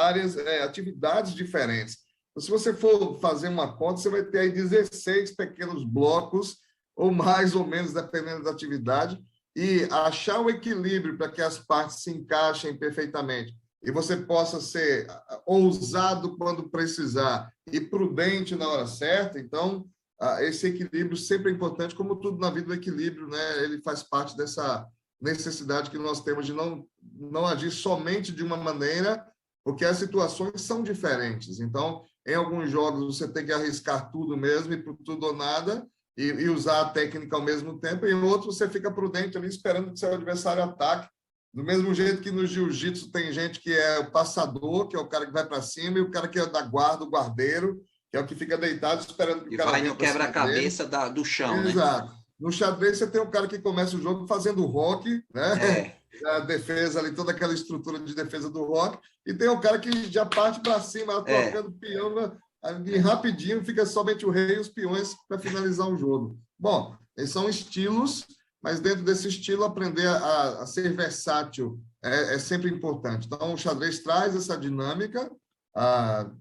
atividades diferentes. Então, se você for fazer uma conta, você vai ter aí 16 pequenos blocos, ou mais ou menos, dependendo da atividade, e achar o equilíbrio para que as partes se encaixem perfeitamente e você possa ser ousado quando precisar e prudente na hora certa. Então, esse equilíbrio sempre é importante, como tudo na vida, o equilíbrio, né? Ele faz parte dessa necessidade que nós temos de não agir somente de uma maneira, porque as situações são diferentes. Então, em alguns jogos, você tem que arriscar tudo mesmo, e por tudo ou nada, e usar a técnica ao mesmo tempo, e em outros você fica prudente ali, esperando que seu adversário ataque. Do mesmo jeito que no jiu-jitsu tem gente que é o passador, que é o cara que vai para cima, e o cara que é da guarda, o guardeiro, que é o que fica deitado esperando que o cara vai venha no para cima dele. quebra-cabeça do chão, né? Exato. No xadrez, você tem um cara que começa o jogo fazendo rock, né? A defesa ali, toda aquela estrutura de defesa do rock, e tem um cara que já parte para cima, trocando peão, e rapidinho fica somente o rei e os peões para finalizar o jogo. Bom, eles são estilos, mas dentro desse estilo, aprender a ser versátil é sempre importante. Então, o xadrez traz essa dinâmica,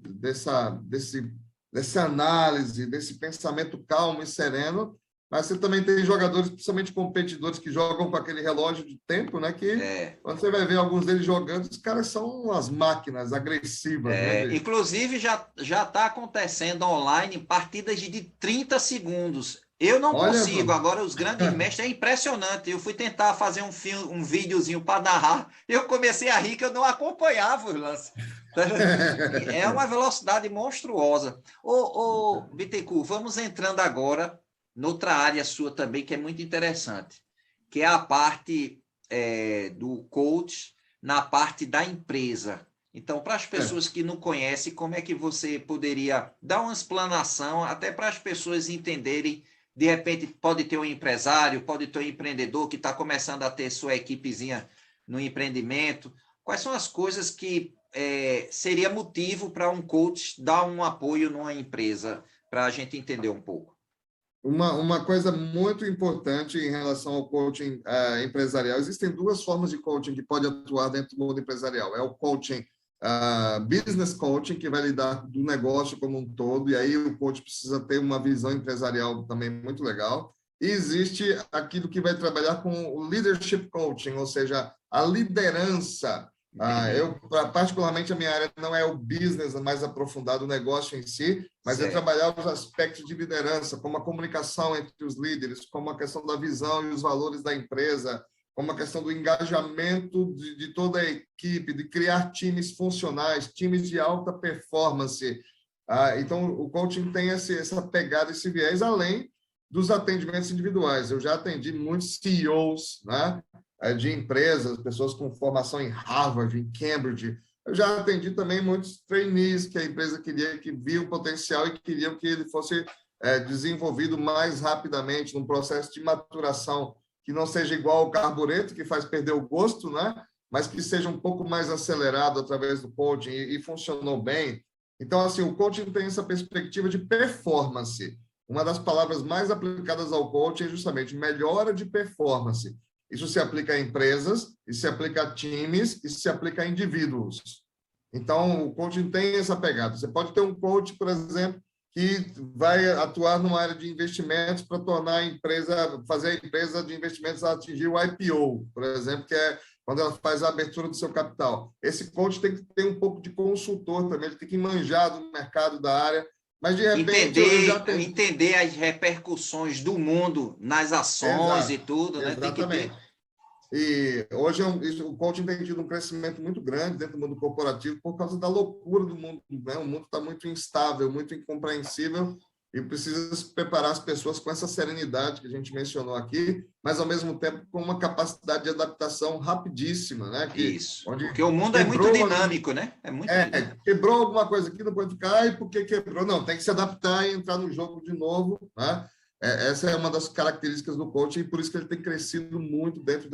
dessa análise, desse pensamento calmo e sereno, mas você também tem jogadores, principalmente competidores, que jogam com aquele relógio de tempo, né? Que quando você vai ver alguns deles jogando, os caras são umas máquinas agressivas. Né? Inclusive, já está acontecendo online partidas de 30 segundos. Eu não consigo. Agora, os grandes mestres, é impressionante. Eu fui tentar fazer um videozinho para narrar. Eu comecei a rir que eu não acompanhava os lances. É uma velocidade monstruosa. Ô, Bittencourt, vamos entrando agora noutra área sua também, que é muito interessante, que é a parte do coach na parte da empresa. Então, para as pessoas que não conhecem, como é que você poderia dar uma explanação, até para as pessoas entenderem, de repente, pode ter um empresário, pode ter um empreendedor que está começando a ter sua equipezinha no empreendimento. Quais são as coisas que seria motivo para um coach dar um apoio numa empresa, para a gente entender um pouco? Uma coisa muito importante em relação ao coaching empresarial, existem duas formas de coaching que pode atuar dentro do mundo empresarial. É o coaching, business coaching, que vai lidar do negócio como um todo, e aí o coach precisa ter uma visão empresarial também muito legal. E existe aquilo que vai trabalhar com o leadership coaching, ou seja, a liderança. Particularmente, a minha área não é o business mais aprofundado, o negócio em si, mas é trabalhar os aspectos de liderança, como a comunicação entre os líderes, como a questão da visão e os valores da empresa, como a questão do engajamento de toda a equipe, de criar times funcionais, times de alta performance. Então, o coaching tem essa pegada, esse viés, além dos atendimentos individuais. Eu já atendi muitos CEOs, né? De empresas, pessoas com formação em Harvard, em Cambridge. Eu já atendi também muitos trainees que a empresa queria, que viam potencial e queriam que ele fosse desenvolvido mais rapidamente, num processo de maturação que não seja igual ao carburante, que faz perder o gosto, né? Mas que seja um pouco mais acelerado através do coaching e funcionou bem. Então, assim, o coaching tem essa perspectiva de performance. Uma das palavras mais aplicadas ao coaching é justamente melhora de performance. Isso se aplica a empresas, isso se aplica a times, isso se aplica a indivíduos. Então, o coaching tem essa pegada. Você pode ter um coach, por exemplo, que vai atuar numa área de investimentos para tornar fazer a empresa de investimentos atingir o IPO, por exemplo, que é quando ela faz a abertura do seu capital. Esse coach tem que ter um pouco de consultor também, ele tem que manjar do mercado da área, mas de repente entender as repercussões do mundo nas ações. Exato, e tudo, né? Exatamente. Tem que ter. E hoje o coaching tem tido um crescimento muito grande dentro do mundo corporativo por causa da loucura do mundo, né? O mundo está muito instável, muito incompreensível, e precisa se preparar as pessoas com essa serenidade que a gente mencionou aqui, mas ao mesmo tempo com uma capacidade de adaptação rapidíssima, né? Isso, porque o mundo é muito dinâmico, né? Quebrou alguma coisa aqui, não pode ficar, e por que quebrou? Não, tem que se adaptar e entrar no jogo de novo, né? Essa é uma das características do coaching, e por isso que ele tem crescido muito dentro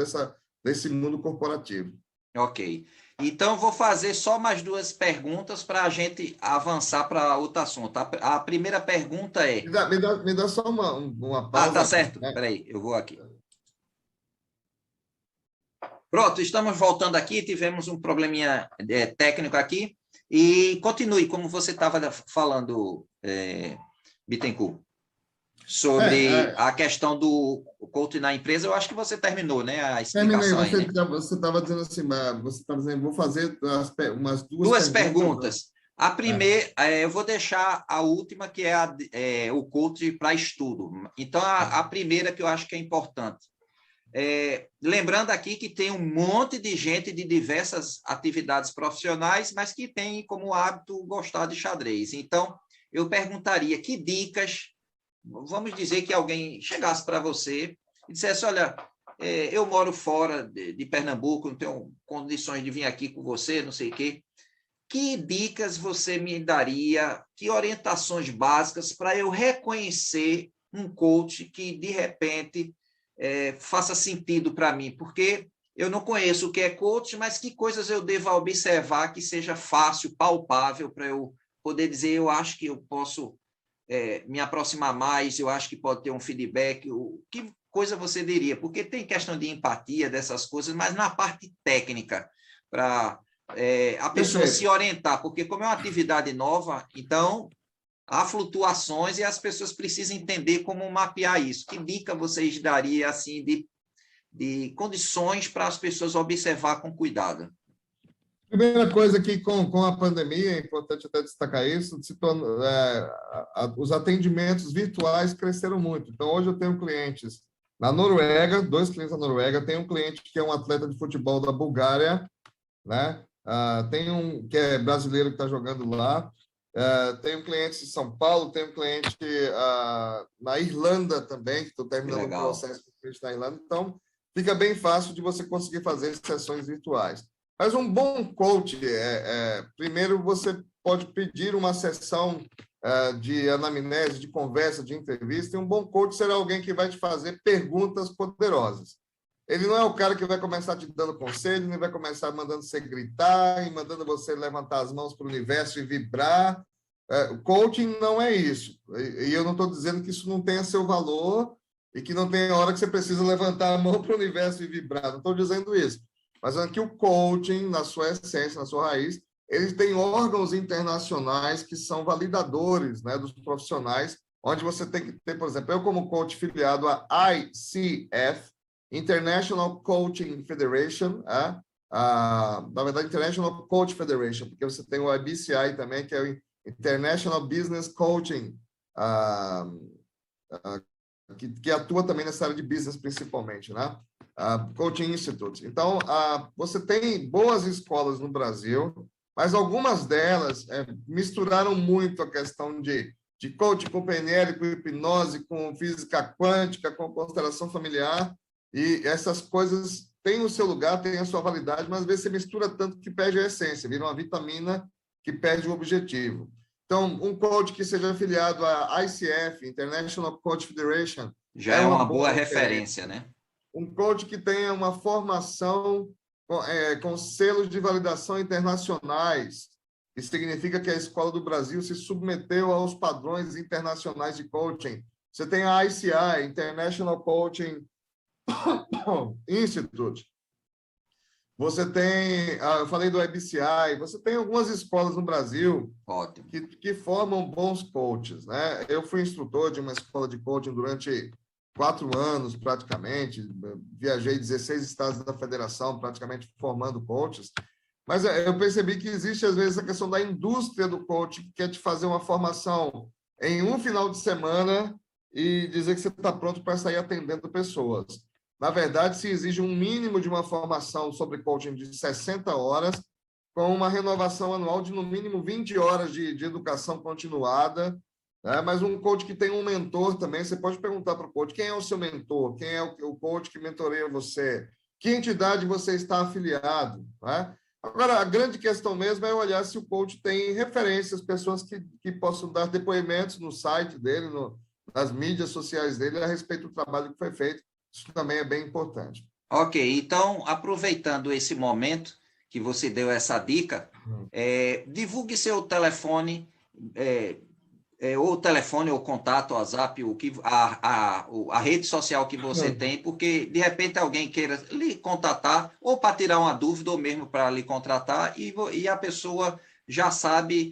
desse mundo corporativo. Ok. Então, vou fazer só mais duas perguntas para a gente avançar para outro assunto. A primeira pergunta é... Me dá só uma pausa. Tá certo. Espera aí, eu vou aqui. Pronto, estamos voltando aqui, tivemos um probleminha técnico aqui. E continue, como você estava falando, Bittencourt, sobre a questão do coaching na empresa. Eu acho que você terminou, né, a explicação. Terminei. Você estava dizendo assim, vou fazer umas duas perguntas. A primeira, eu vou deixar a última, que é o coach para estudo. Então, a primeira que eu acho que é importante. Lembrando aqui que tem um monte de gente de diversas atividades profissionais, mas que tem como hábito gostar de xadrez. Então, eu perguntaria que dicas, vamos dizer que alguém chegasse para você e dissesse, olha, eu moro fora de Pernambuco, não tenho condições de vir aqui com você, não sei o quê. Que dicas você me daria, que orientações básicas para eu reconhecer um coach que, de repente, faça sentido para mim? Porque eu não conheço o que é coach, mas que coisas eu devo observar que seja fácil, palpável, para eu poder dizer, eu acho que eu posso me aproximar mais, eu acho que pode ter um feedback. Que coisa você diria? Porque tem questão de empatia, dessas coisas, mas na parte técnica, para a pessoa se orientar, porque como é uma atividade nova, então há flutuações e as pessoas precisam entender como mapear isso. Que dica vocês dariam assim, de condições para as pessoas observar com cuidado? Primeira coisa que com a pandemia, é importante até destacar isso, os atendimentos virtuais cresceram muito. Então, hoje eu tenho clientes na Noruega, 2 clientes na Noruega, tenho um cliente que é um atleta de futebol da Bulgária, né? Tem um que é brasileiro que está jogando lá, tem um cliente em São Paulo, tem um cliente na Irlanda também, que estou terminando um processo com cliente na Irlanda, então fica bem fácil de você conseguir fazer sessões virtuais. Mas um bom coach, primeiro você pode pedir uma sessão de anamnese, de conversa, de entrevista, e um bom coach será alguém que vai te fazer perguntas poderosas. Ele não é o cara que vai começar te dando conselho, nem vai começar mandando você gritar e mandando você levantar as mãos para o universo e vibrar. O coaching não é isso. E eu não estou dizendo que isso não tenha seu valor e que não tem hora que você precisa levantar a mão para o universo e vibrar. Não estou dizendo isso. Mas é que o coaching, na sua essência, na sua raiz, ele tem órgãos internacionais que são validadores, né, dos profissionais, onde você tem que ter, por exemplo, eu como coach filiado à ICF, International Coaching Federation, na verdade, International Coach Federation, porque você tem o IBCI também, que é o International Business Coaching, que atua também nessa área de business principalmente, né? Coaching Institute. Então, você tem boas escolas no Brasil, mas algumas delas misturaram muito a questão de coaching com PNL, com hipnose, com física quântica, com constelação familiar, e essas coisas têm o seu lugar, têm a sua validade, mas às vezes você mistura tanto que perde a essência, vira uma vitamina que perde o objetivo. Então, um coach que seja afiliado à ICF, International Coach Federation, já é uma boa referência, né? Um coach que tenha uma formação com selos de validação internacionais, que significa que a Escola do Brasil se submeteu aos padrões internacionais de coaching. Você tem a ICI, International Coaching Institute. Você tem, eu falei do IBCI, você tem algumas escolas no Brasil que formam bons coaches, né? Eu fui instrutor de uma escola de coaching durante 4 anos, praticamente. Viajei 16 estados da federação, praticamente formando coaches. Mas eu percebi que existe, às vezes, a questão da indústria do coaching, que quer te fazer uma formação em um final de semana e dizer que você está pronto para sair atendendo pessoas. Na verdade, se exige um mínimo de uma formação sobre coaching de 60 horas, com uma renovação anual de, no mínimo, 20 horas de educação continuada, né? Mas um coach que tem um mentor também, você pode perguntar para o coach, quem é o seu mentor? Quem é o coach que mentoreia você? Que entidade você está afiliado? Né? Agora, a grande questão mesmo é olhar se o coach tem referências, pessoas que possam dar depoimentos no site dele, nas mídias sociais dele, a respeito do trabalho que foi feito. Isso também é bem importante. Ok, então, aproveitando esse momento que você deu essa dica, divulgue seu telefone, ou telefone, ou contato, WhatsApp, a rede social que você tem, porque, de repente, alguém queira lhe contatar, ou para tirar uma dúvida, ou mesmo para lhe contratar, e a pessoa já sabe,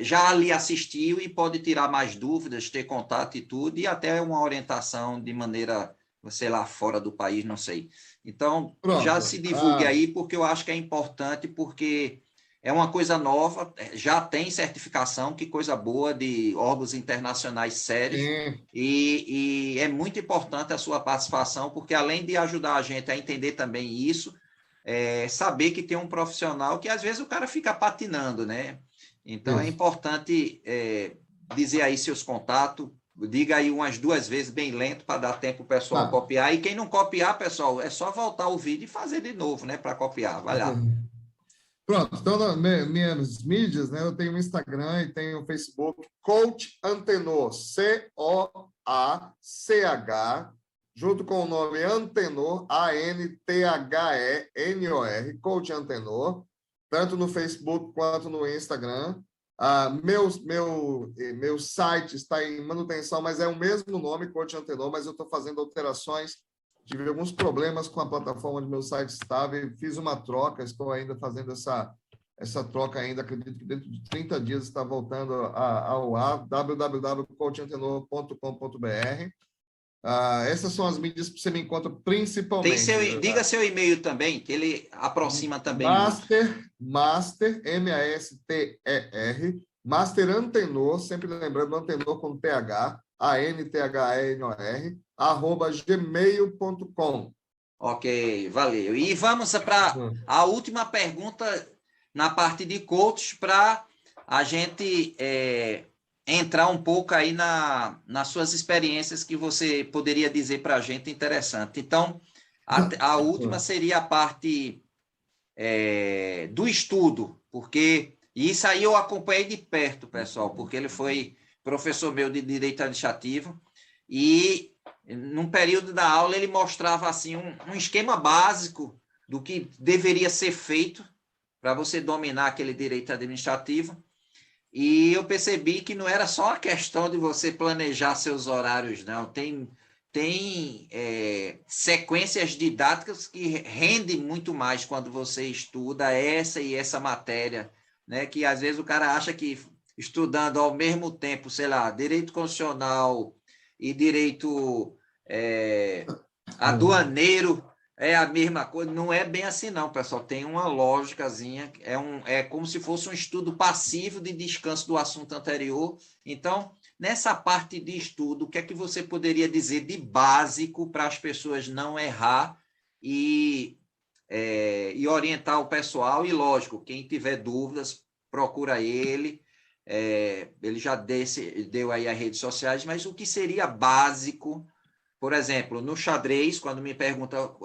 já lhe assistiu e pode tirar mais dúvidas, ter contato e tudo, e até uma orientação de maneira, sei lá, fora do país, não sei. Então, pronto, já se divulgue aí, porque eu acho que é importante, porque é uma coisa nova, já tem certificação, que coisa boa, de órgãos internacionais sérios, Sim. e é muito importante a sua participação, porque além de ajudar a gente a entender também isso, saber que tem um profissional que às vezes o cara fica patinando, né? Então é Isso. importante dizer aí seus contatos, diga aí umas 2 vezes bem lento para dar tempo o pessoal Tá. copiar, e quem não copiar, pessoal, é só voltar o vídeo e fazer de novo, né, para copiar. Vai lá. Pronto, então minhas mídias, né? Eu tenho o Instagram e tenho o Facebook, Coach Antenor, Coach, junto com o nome Antenor, Antenor, Coach Antenor, tanto no Facebook quanto no Instagram. Meu site está em manutenção, mas é o mesmo nome, Coach Antenor, mas eu estou fazendo alterações. Tive alguns problemas com a plataforma onde meu site estava e fiz uma troca, estou ainda fazendo essa troca ainda, acredito que dentro de 30 dias está voltando ao ar, www.coachantenor.com.br. Essas são as mídias que você me encontra principalmente. Diga seu e-mail também, que ele aproxima também muito. Master, Master Antenor, sempre lembrando, Antenor com TH, ANTHENOR, @gmail.com. Ok, valeu. E vamos para a última pergunta na parte de coach, para a gente entrar um pouco aí nas suas experiências que você poderia dizer para a gente interessante. Então, a última seria a parte do estudo, porque isso aí eu acompanhei de perto, pessoal, porque ele foi professor meu de Direito Administrativo, e num período da aula ele mostrava assim um esquema básico do que deveria ser feito para você dominar aquele direito administrativo, e eu percebi que não era só a questão de você planejar seus horários, não. Tem sequências didáticas que rendem muito mais quando você estuda essa e essa matéria, né? Que às vezes o cara acha que estudando ao mesmo tempo, sei lá, direito constitucional e direito aduaneiro é a mesma coisa. Não é bem assim, não, pessoal. Tem uma lógicazinha, é como se fosse um estudo passivo de descanso do assunto anterior. Então, nessa parte de estudo, o que é que você poderia dizer de básico para as pessoas não errar e orientar o pessoal? E, lógico, quem tiver dúvidas, procura ele. Ele já deu aí as redes sociais, mas o que seria básico? Por exemplo, no xadrez, quando me perguntam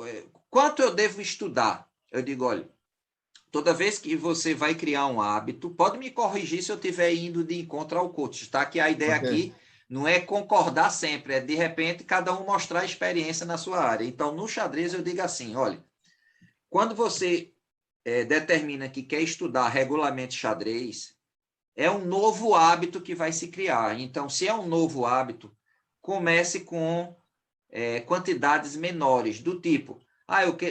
quanto eu devo estudar, eu digo, olha, toda vez que você vai criar um hábito, pode me corrigir se eu estiver indo de encontro ao coach, tá? Que a ideia aqui não é concordar sempre, é de repente cada um mostrar a experiência na sua área. Então, no xadrez eu digo assim, olha, quando você determina que quer estudar regulamento xadrez, é um novo hábito que vai se criar. Então, se é um novo hábito, comece com quantidades menores, do tipo,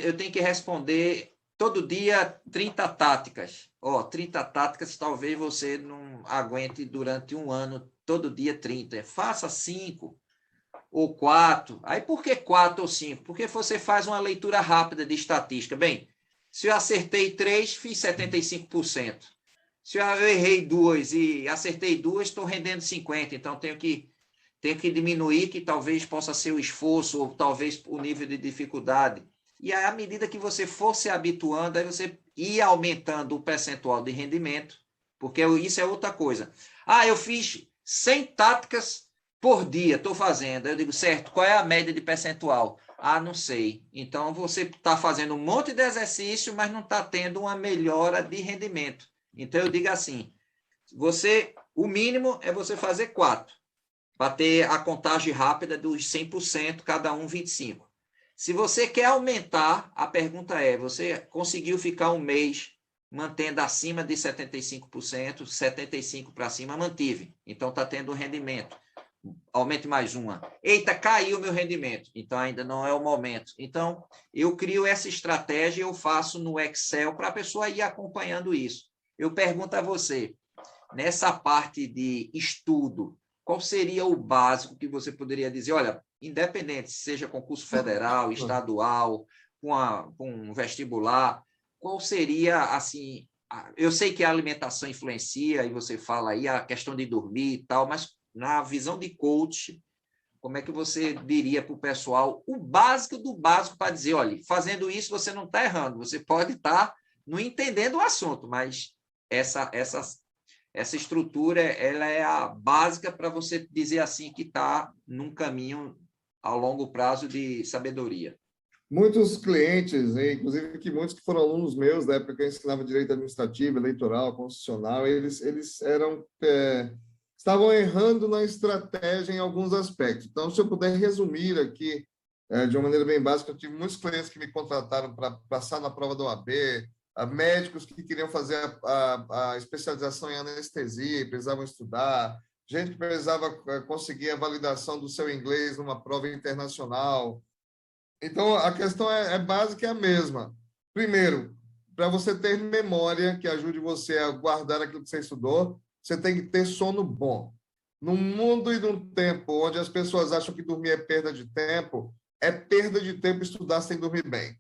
eu tenho que responder todo dia 30 táticas. 30 táticas talvez você não aguente durante um ano, todo dia 30. Faça 5 ou 4. Aí por que 4 ou 5? Porque você faz uma leitura rápida de estatística. Bem, se eu acertei 3, fiz 75%. Se eu errei 2 e acertei 2, estou rendendo 50%. Então, tenho que diminuir, que talvez possa ser o esforço, ou talvez o nível de dificuldade. E aí, à medida que você for se habituando, aí você ia aumentando o percentual de rendimento, porque isso é outra coisa. Eu fiz 100 táticas por dia, estou fazendo. Eu digo, certo, qual é a média de percentual? Não sei. Então, você está fazendo um monte de exercício, mas não está tendo uma melhora de rendimento. Então, eu digo assim, o mínimo é você fazer 4, para ter a contagem rápida dos 100%, cada um 25%. Se você quer aumentar, a pergunta é, você conseguiu ficar um mês mantendo acima de 75%, 75% para cima, mantive. Então, está tendo um rendimento. Aumente mais uma. Eita, caiu o meu rendimento. Então, ainda não é o momento. Então, eu crio essa estratégia e eu faço no Excel para a pessoa ir acompanhando isso. Eu pergunto a você, nessa parte de estudo, qual seria o básico que você poderia dizer? Olha, independente, seja concurso federal, estadual, com um vestibular, qual seria, assim, eu sei que a alimentação influencia, e você fala aí a questão de dormir e tal, mas na visão de coach, como é que você diria para o pessoal o básico do básico para dizer, olha, fazendo isso você não está errando, você pode estar não entendendo o assunto, mas essa estrutura ela é a básica para você dizer assim que está num caminho a longo prazo de sabedoria. Muitos clientes, inclusive que muitos que foram alunos meus da época que eu ensinava direito administrativo, eleitoral, constitucional, eles estavam errando na estratégia em alguns aspectos. Então, se eu puder resumir aqui de uma maneira bem básica, eu tive muitos clientes que me contrataram para passar na prova da OAB, médicos que queriam fazer a especialização em anestesia e precisavam estudar, gente que precisava conseguir a validação do seu inglês numa prova internacional. Então, a questão é básica, é a mesma. Primeiro, para você ter memória que ajude você a guardar aquilo que você estudou, você tem que ter sono bom. Num mundo e num tempo onde as pessoas acham que dormir é perda de tempo, é perda de tempo estudar sem dormir bem.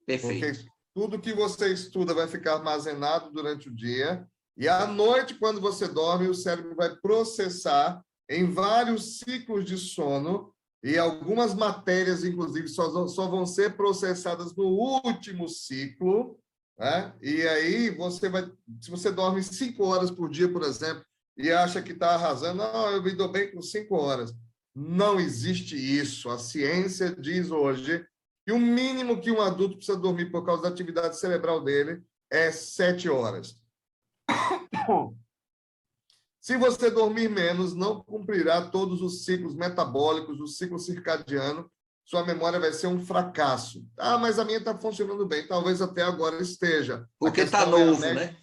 Perfeito. Porque tudo que você estuda vai ficar armazenado durante o dia, e à noite, quando você dorme, o cérebro vai processar em vários ciclos de sono, e algumas matérias, inclusive, só vão ser processadas no último ciclo, né? E aí você vai, se você dorme 5 horas por dia, por exemplo, e acha que está arrasando, não, eu me dou bem com 5 horas. Não existe isso. A ciência diz hoje que o mínimo que um adulto precisa dormir por causa da atividade cerebral dele é 7 horas. Se você dormir menos, não cumprirá todos os ciclos metabólicos, o ciclo circadiano, sua memória vai ser um fracasso. Ah, mas a minha está funcionando bem. Talvez até agora esteja. Porque está novo, né?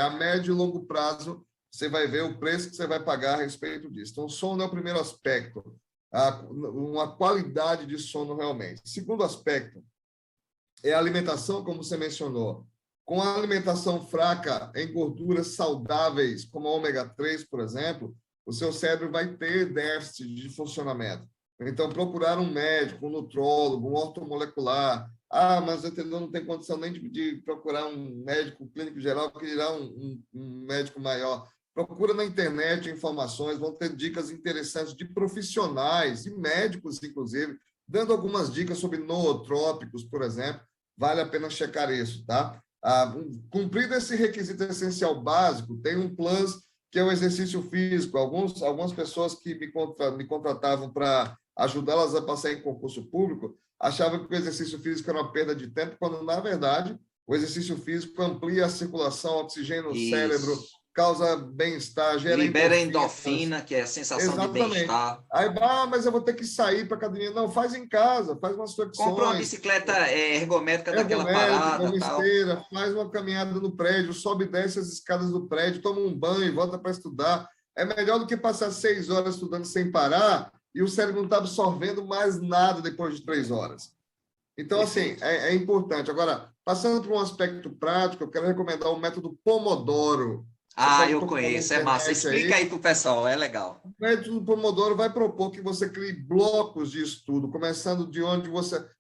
A médio e longo prazo, você vai ver o preço que você vai pagar a respeito disso. Então, o sono é o primeiro aspecto. Uma qualidade de sono realmente. Segundo aspecto é a alimentação, como você mencionou. Com a alimentação fraca em gorduras saudáveis, como a ômega 3, por exemplo, o seu cérebro vai ter déficit de funcionamento. Então, procurar um médico, um nutrólogo, um ortomolecular. Ah, mas eu não tenho condição nem de procurar um médico clínico geral, que irá um médico maior. Procura na internet informações, vão ter dicas interessantes de profissionais e médicos, inclusive, dando algumas dicas sobre nootrópicos, por exemplo. Vale a pena checar isso, tá? Cumprido esse requisito essencial básico, tem um plus que é o exercício físico. Algumas pessoas que me contratavam para ajudá-las a passar em concurso público achavam que o exercício físico era uma perda de tempo, quando, na verdade, o exercício físico amplia a circulação, oxigênio no cérebro, causa bem-estar, gera libera endorfina, que é a sensação de bem-estar. Aí, mas eu vou ter que sair para a academia. Não, faz em casa, faz umas flexões. Compra uma bicicleta ergométrica daquela parada. Uma esteira, faz uma caminhada no prédio, sobe e desce as escadas do prédio, toma um banho e volta para estudar. É melhor do que passar 6 horas estudando sem parar e o cérebro não está absorvendo mais nada depois de 3 horas. Então, assim, é importante. Agora, passando para um aspecto prático, eu quero recomendar o método Pomodoro. Eu conheço, é massa. Explica aí para o pessoal, é legal. O método Pomodoro vai propor que você crie blocos de estudo, começando de onde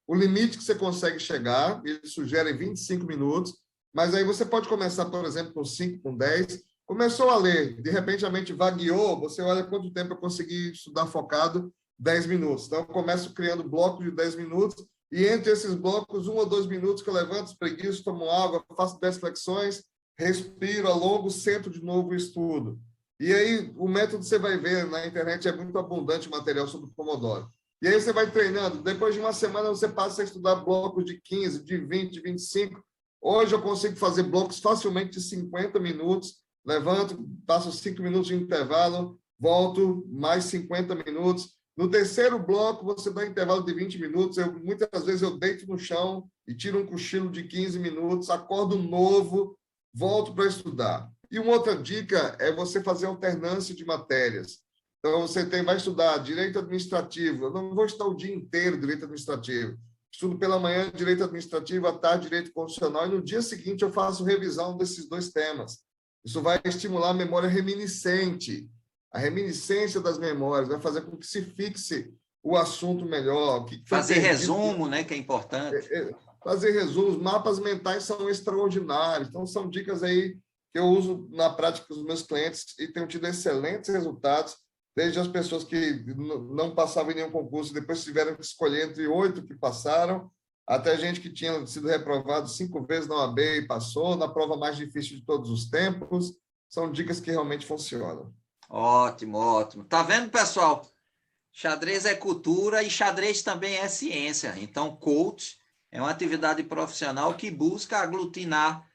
o limite que você consegue chegar, ele sugere 25 minutos, mas aí você pode começar, por exemplo, com 5, com 10. Começou a ler, de repente a mente vagueou, você olha quanto tempo eu consegui estudar focado, 10 minutos. Então, eu começo criando blocos de 10 minutos, e entre esses blocos, 1 ou 2 minutos que eu levanto, espreguiço, tomo água, faço 10 flexões, respiro, alongo, sento de novo o estudo. E aí, o método você vai ver na internet, é muito abundante material sobre o Pomodoro. E aí você vai treinando. Depois de uma semana, você passa a estudar blocos de 15, de 20, de 25. Hoje eu consigo fazer blocos facilmente de 50 minutos. Levanto, passo 5 minutos de intervalo, volto, mais 50 minutos. No terceiro bloco, você dá intervalo de 20 minutos. Muitas vezes eu deito no chão e tiro um cochilo de 15 minutos, acordo novo, volto para estudar. E uma outra dica é você fazer alternância de matérias. Então, você vai estudar direito administrativo. Eu não vou estudar o dia inteiro direito administrativo. Estudo pela manhã direito administrativo, à tarde direito constitucional, e no dia seguinte eu faço revisão desses 2 temas. Isso vai estimular a memória reminiscente. A reminiscência das memórias vai fazer com que se fixe o assunto melhor. Fazer resumo, né, que é importante. fazer resumos, mapas mentais são extraordinários. Então, são dicas aí que eu uso na prática com os meus clientes e tenho tido excelentes resultados, desde as pessoas que não passavam em nenhum concurso, depois tiveram que escolher entre 8 que passaram, até gente que tinha sido reprovado 5 vezes na OAB e passou, na prova mais difícil de todos os tempos. São dicas que realmente funcionam. Ótimo, ótimo. Tá vendo, pessoal? Xadrez é cultura e xadrez também é ciência. Então, coach é uma atividade profissional que busca aglutinar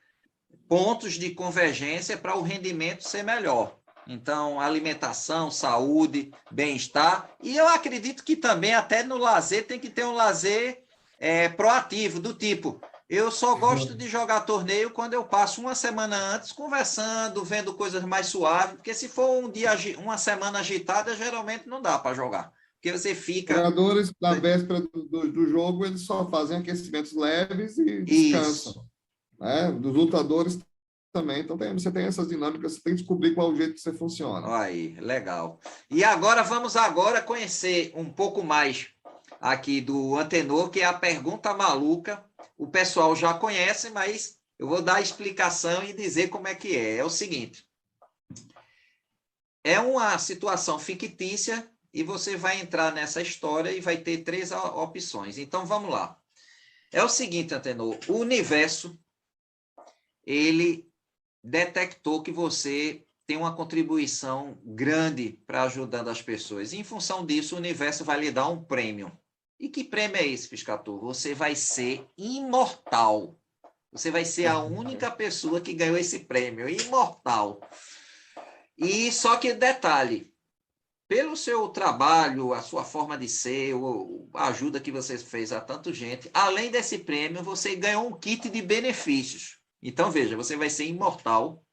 pontos de convergência para o rendimento ser melhor. Então, alimentação, saúde, bem-estar. E eu acredito que também até no lazer tem que ter um lazer proativo, do tipo, eu só gosto de jogar torneio quando eu passo uma semana antes conversando, vendo coisas mais suaves, porque se for uma semana agitada, geralmente não dá para jogar. Porque você fica... Os jogadores, na véspera do jogo, eles só fazem aquecimentos leves e Isso. descansam. Né? Dos lutadores também. Então, você tem essas dinâmicas, você tem que descobrir qual é o jeito que você funciona. Aí, legal. E agora vamos conhecer um pouco mais aqui do Antenor, que é a pergunta maluca. O pessoal já conhece, mas eu vou dar a explicação e dizer como é que é. É o seguinte: é uma situação fictícia e você vai entrar nessa história e vai ter 3 opções. Então, vamos lá. É o seguinte, Antenor, o universo, ele detectou que você tem uma contribuição grande para ajudando as pessoas. E, em função disso, o universo vai lhe dar um prêmio. E que prêmio é esse, Piscator? Você vai ser imortal. Você vai ser a única pessoa que ganhou esse prêmio, imortal. E só que detalhe, pelo seu trabalho, a sua forma de ser, a ajuda que você fez a tanta gente, além desse prêmio, você ganhou um kit de benefícios. Então, veja, você vai ser imortal.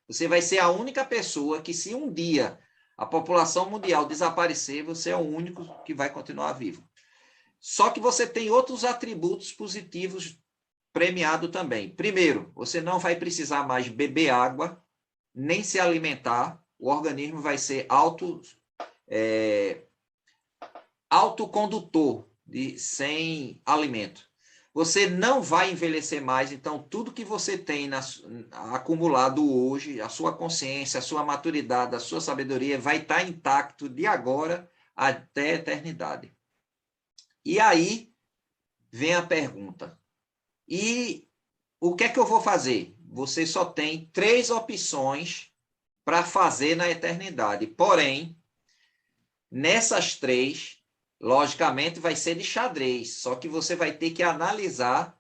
Você vai ser a única pessoa que, se um dia a população mundial desaparecer, você é o único que vai continuar vivo. Só que você tem outros atributos positivos premiados também. Primeiro, você não vai precisar mais beber água, nem se alimentar. O organismo vai ser autocondutor, sem alimento. Você não vai envelhecer mais, então tudo que você tem acumulado hoje, a sua consciência, a sua maturidade, a sua sabedoria, vai estar intacto de agora até a eternidade. E aí vem a pergunta: e o que é que eu vou fazer? Você só tem 3 opções para fazer na eternidade. Porém, nessas 3, logicamente, vai ser de xadrez, só que você vai ter que analisar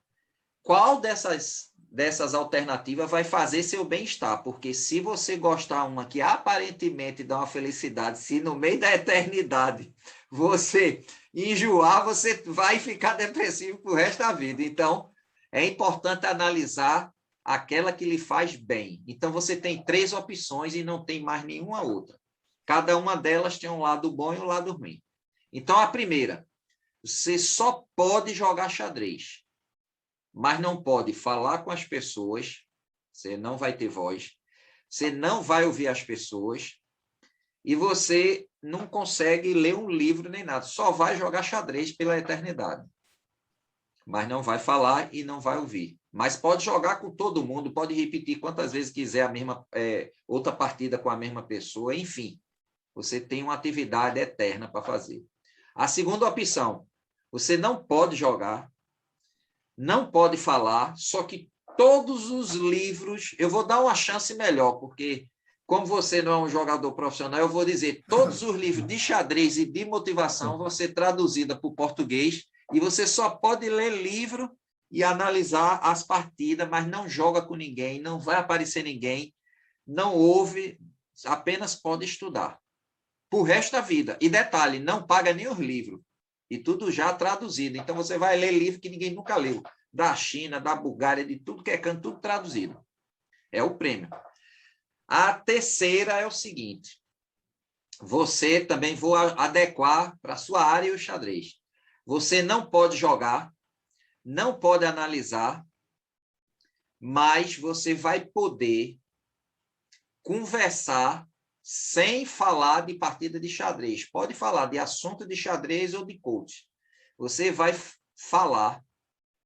qual dessas alternativas vai fazer seu bem-estar, porque se você gostar uma que aparentemente dá uma felicidade, se no meio da eternidade você enjoar, você vai ficar depressivo pro resto da vida. Então, é importante analisar aquela que lhe faz bem. Então, você tem 3 opções e não tem mais nenhuma outra. Cada uma delas tem um lado bom e um lado ruim. Então, a primeira, você só pode jogar xadrez, mas não pode falar com as pessoas, você não vai ter voz, você não vai ouvir as pessoas e você não consegue ler um livro nem nada, só vai jogar xadrez pela eternidade. Mas não vai falar e não vai ouvir. Mas pode jogar com todo mundo, pode repetir quantas vezes quiser a mesma outra partida com a mesma pessoa, enfim. Você tem uma atividade eterna para fazer. A segunda opção, você não pode jogar, não pode falar, só que todos os livros, eu vou dar uma chance melhor, porque como você não é um jogador profissional, eu vou dizer, todos os livros de xadrez e de motivação vão ser traduzidos para o português, e você só pode ler livro e analisar as partidas, mas não joga com ninguém, não vai aparecer ninguém, não ouve, apenas pode estudar. Por resto da vida. E detalhe, não paga nem os livros. E tudo já traduzido. Então, você vai ler livro que ninguém nunca leu. Da China, da Bulgária, de tudo que é canto, tudo traduzido. É o prêmio. A terceira é o seguinte. Você também vou adequar para a sua área o xadrez. Você não pode jogar, não pode analisar, mas você vai poder conversar sem falar de partida de xadrez. Pode falar de assunto de xadrez ou de coach. Você vai falar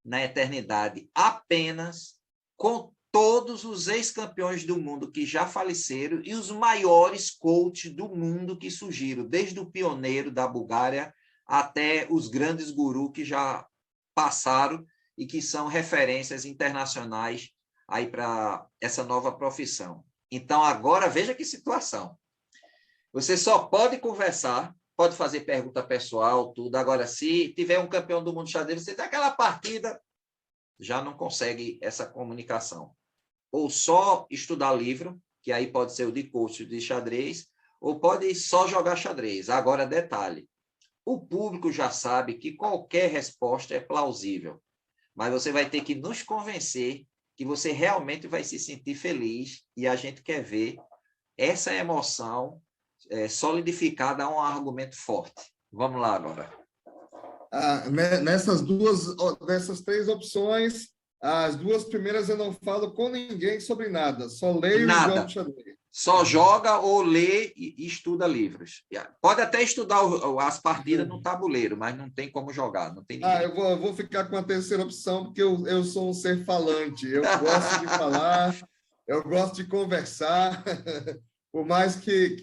na eternidade apenas com todos os ex-campeões do mundo que já faleceram e os maiores coaches do mundo que surgiram, desde o pioneiro da Bulgária até os grandes gurus que já passaram e que são referências internacionais aí para essa nova profissão. Então, agora, veja que situação. Você só pode conversar, pode fazer pergunta pessoal, tudo. Agora, se tiver um campeão do mundo de xadrez, você tem aquela partida, já não consegue essa comunicação. Ou só estudar livro, que aí pode ser o de coach de xadrez, ou pode só jogar xadrez. Agora, detalhe, o público já sabe que qualquer resposta é plausível, mas você vai ter que nos convencer que você realmente vai se sentir feliz e a gente quer ver essa emoção solidificada a um argumento forte. Vamos lá agora. Nessas 3 opções, as 2 primeiras eu não falo com ninguém sobre nada, só leio e jogo xadrez. Só joga ou lê e estuda livros. Pode até estudar as partidas no tabuleiro, mas não tem como jogar. Não tem ninguém. Eu vou ficar com a terceira opção, porque eu sou um ser falante. Eu gosto de falar, eu gosto de conversar. Por mais que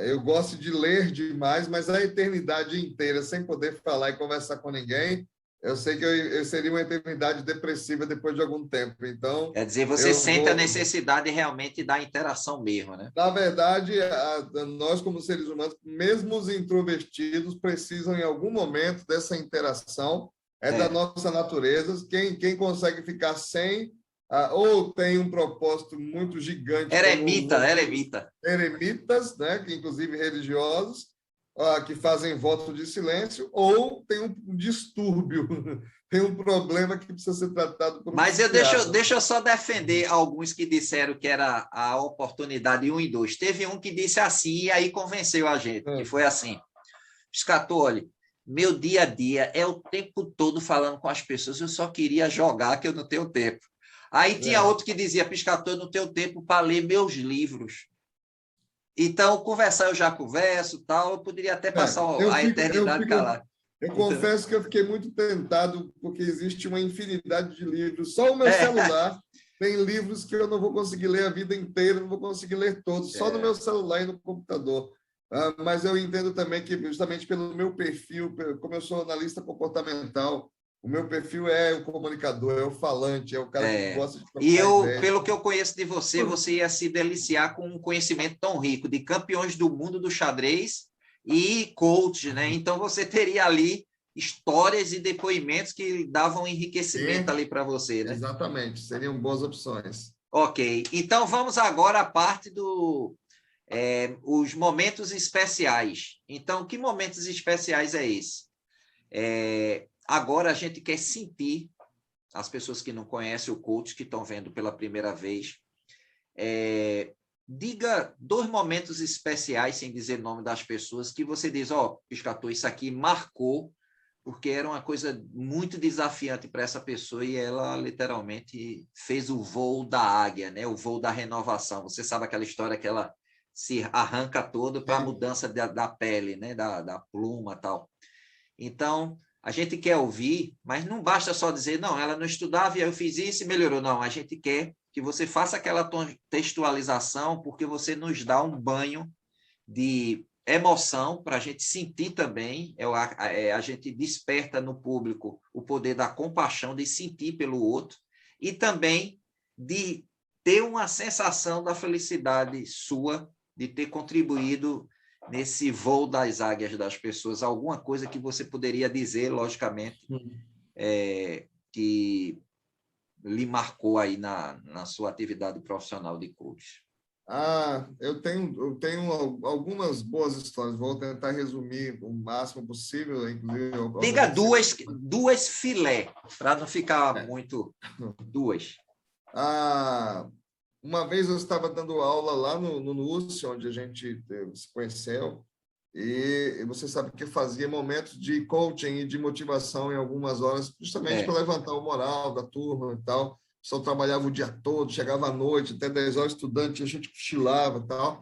eu goste de ler demais, mas a eternidade inteira sem poder falar e conversar com ninguém, eu sei que eu seria uma eternidade depressiva depois de algum tempo. Então, quer dizer, você sente a necessidade realmente da interação mesmo, né? Na verdade, nós como seres humanos, mesmo os introvertidos, precisam em algum momento dessa interação. Da nossa natureza. Quem consegue ficar sem, ou tem um propósito muito gigante. Eremitas, né? Que inclusive religiosos, que fazem voto de silêncio, ou tem um distúrbio, tem um problema que precisa ser tratado por um Mas deixa eu só defender alguns que disseram que era a oportunidade 1 e 2. Teve um que disse assim, e aí convenceu a gente, que foi assim: Piscator, olha, meu dia a dia é o tempo todo falando com as pessoas, eu só queria jogar, que eu não tenho tempo. Aí tinha outro que dizia: Piscator, eu não tenho tempo para ler meus livros. Então, conversar eu já converso, tal, eu poderia até passar a eternidade calado. Eu confesso que eu fiquei muito tentado, porque existe uma infinidade de livros. Só o meu celular tem livros que eu não vou conseguir ler a vida inteira, não vou conseguir ler todos, só no meu celular e no computador. Mas eu entendo também que, justamente pelo meu perfil, como eu sou analista comportamental, o meu perfil é o comunicador, é o falante, é o cara que gosta de trocar ideias. Pelo que eu conheço de você, você ia se deliciar com um conhecimento tão rico de campeões do mundo do xadrez e coach, né? Então, você teria ali histórias e depoimentos que davam enriquecimento ali para você, né? Exatamente, seriam boas opções. Ok, então vamos agora à parte os momentos especiais. Então, que momentos especiais é esse? Agora a gente quer sentir, as pessoas que não conhecem o coach, que estão vendo pela primeira vez, diga 2 momentos especiais, sem dizer o nome das pessoas, que você diz: Piscator, isso aqui marcou, porque era uma coisa muito desafiante para essa pessoa e ela literalmente fez o voo da águia, né? O voo da renovação. Você sabe aquela história que ela se arranca toda para a mudança da pele, né? da pluma e tal. Então, a gente quer ouvir, mas não basta só dizer: não, ela não estudava e eu fiz isso e melhorou. Não, a gente quer que você faça aquela textualização, porque você nos dá um banho de emoção para a gente sentir também. A gente desperta no público o poder da compaixão, de sentir pelo outro, e também de ter uma sensação da felicidade sua, de ter contribuído nesse voo das águias das pessoas, alguma coisa que você poderia dizer, logicamente, que lhe marcou aí na sua atividade profissional de coach. Eu tenho algumas boas histórias, vou tentar resumir o máximo possível, inclusive... Diga duas filé, para não ficar muito... 2. Uma vez eu estava dando aula lá no NUSS, onde a gente se conheceu, e você sabe que eu fazia momentos de coaching e de motivação em algumas horas, justamente para levantar o moral da turma e tal. Só trabalhava o dia todo, chegava à noite, até 10 horas estudante, a gente cochilava e tal.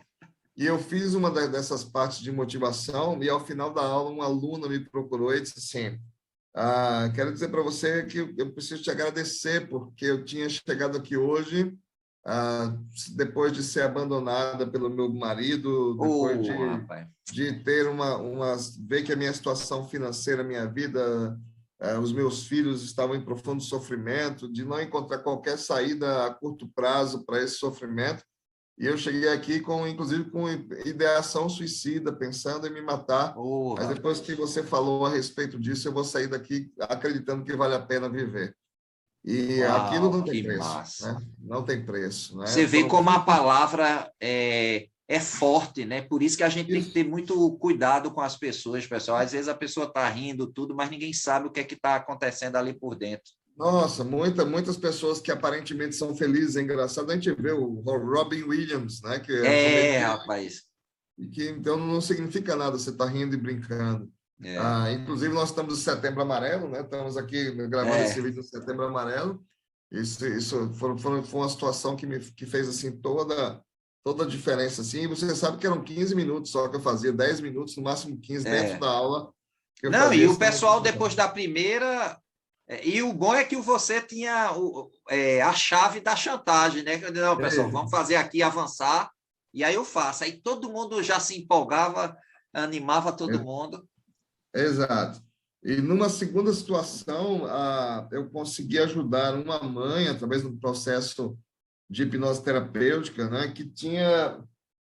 E eu fiz uma dessas partes de motivação, e ao final da aula, uma aluna me procurou e disse assim: Quero dizer para você que eu preciso te agradecer, porque eu tinha chegado aqui hoje, depois de ser abandonada pelo meu marido, depois Ô, rapaz. de ter ver que a minha situação financeira, a minha vida, os meus filhos estavam em profundo sofrimento, de não encontrar qualquer saída a curto prazo para esse sofrimento. E eu cheguei aqui inclusive com ideação suicida, pensando em me matar. Ô, Mas depois rapaz. que você falou a respeito disso, eu vou sair daqui acreditando que vale a pena viver. E aquilo Uau, não tem que preço, massa. né? Não tem preço, né? Você vê Foram como a 20 palavra é forte, né? Por isso que a gente tem que isso. ter muito cuidado com as pessoas, pessoal. Às vezes a pessoa está rindo tudo, mas ninguém sabe o que é que está acontecendo ali por dentro. Nossa, muitas pessoas que aparentemente são felizes, é engraçado. A gente vê o Robin Williams, né? Que é um É, comediante, rapaz. e que então não significa nada você estar rindo e brincando. É, Inclusive, nós estamos no Setembro Amarelo, né? Estamos aqui gravando esse é, vídeo no Setembro Amarelo. Isso foi uma situação que fez assim toda a diferença. Assim. E você sabe que eram 15 minutos só que eu fazia, 10 minutos, no máximo 15 dentro é. da aula que eu Não, fazia e o esse pessoal, tamanho. depois da primeira. E o bom é que você tinha a chave da chantagem, né? Eu disse, não, pessoal, vamos fazer aqui avançar, e aí eu faço. Aí todo mundo já se empolgava, animava todo mundo. Exato. E numa segunda situação, eu consegui ajudar uma mãe através do processo de hipnose terapêutica, né,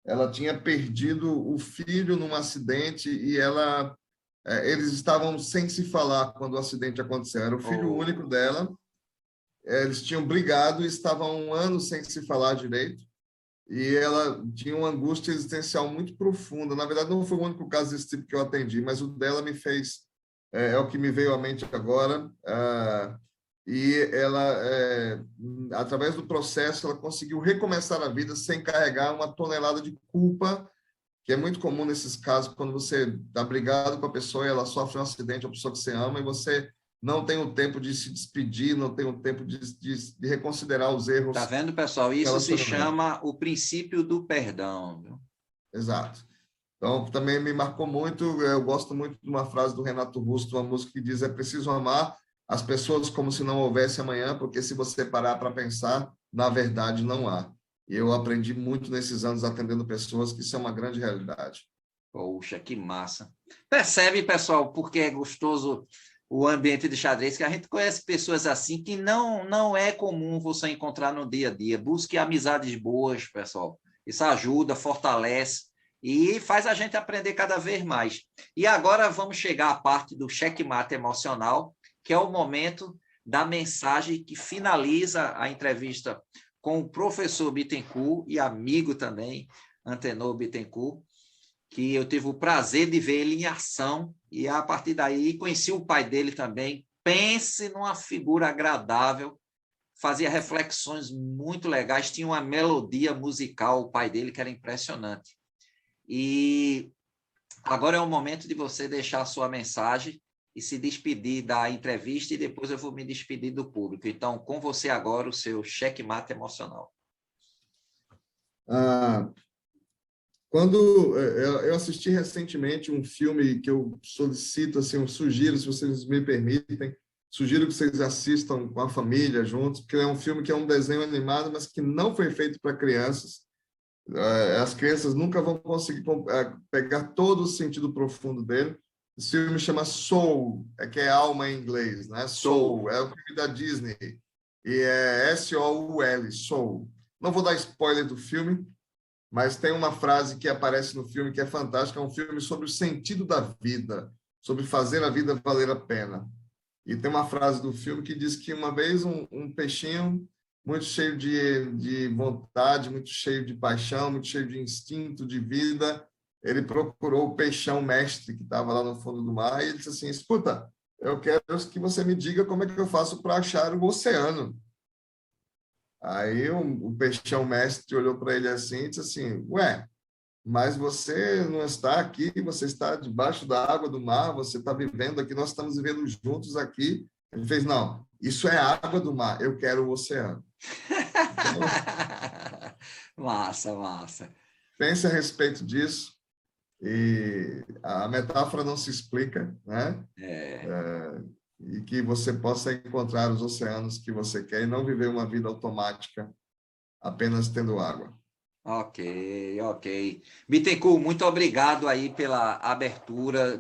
ela tinha perdido o filho num acidente e eles estavam sem se falar quando o acidente aconteceu. Era o filho único Oh, dela. Eles tinham brigado e estavam 1 ano sem se falar direito. E ela tinha uma angústia existencial muito profunda. Na verdade, não foi o único caso desse tipo que eu atendi, mas o dela me fez, é o que me veio à mente agora. E ela, através do processo, ela conseguiu recomeçar a vida sem carregar uma tonelada de culpa, que é muito comum nesses casos, quando você está brigado com a pessoa e ela sofre um acidente, a pessoa que você ama, e você não tem o tempo de se despedir, não tem o tempo de reconsiderar os tá erros vendo, pessoal? do Isso se relacionamento. chama o princípio do perdão, viu? Exato. Então, também me marcou muito. Eu gosto muito de uma frase do Renato Russo, uma música que diz: é preciso amar as pessoas como se não houvesse amanhã, porque se você parar para pensar, na verdade não há. E eu aprendi muito nesses anos atendendo pessoas que isso é uma grande realidade. Poxa, que massa. Percebe, pessoal, porque é gostoso o ambiente de xadrez, que a gente conhece pessoas assim que não é comum você encontrar no dia a dia. Busque amizades boas, pessoal. Isso ajuda, fortalece e faz a gente aprender cada vez mais. E agora vamos chegar à parte do checkmate emocional, que é o momento da mensagem que finaliza a entrevista com o professor Bittencourt e amigo também, Antenor Bittencourt, que eu tive o prazer de ver ele em ação e a partir daí conheci o pai dele também. Pense numa figura agradável, fazia reflexões muito legais, tinha uma melodia musical, o pai dele, que era impressionante. E agora é o momento de você deixar a sua mensagem e se despedir da entrevista e depois eu vou me despedir do público. Então, com você agora, o seu checkmate emocional. Ah, quando eu assisti recentemente um filme que eu solicito, assim, eu sugiro, se vocês me permitem, sugiro que vocês assistam com a família juntos, porque é um filme que é um desenho animado, mas que não foi feito para crianças. As crianças nunca vão conseguir pegar todo o sentido profundo dele. Esse filme chama Soul, que é alma em inglês, né? Sou. Soul, é o filme da Disney, e é Soul, Soul. Não vou dar spoiler do filme, mas tem uma frase que aparece no filme que é fantástica, é um filme sobre o sentido da vida, sobre fazer a vida valer a pena. E tem uma frase do filme que diz que uma vez um peixinho muito cheio de vontade, muito cheio de paixão, muito cheio de instinto de vida, ele procurou o peixão mestre que estava lá no fundo do mar e ele disse assim: escuta, eu quero que você me diga como é que eu faço para achar o oceano. Aí o peixão mestre olhou para ele assim e disse assim: ué, mas você não está aqui, você está debaixo da água do mar, você está vivendo aqui, nós estamos vivendo juntos aqui. Ele fez: não, isso é água do mar, eu quero o oceano. Então, Massa, massa. pense a respeito disso, e a metáfora não se explica, né? É. e que você possa encontrar os oceanos que você quer e não viver uma vida automática apenas tendo água. Ok, ok. Bittencourt, muito obrigado aí pela abertura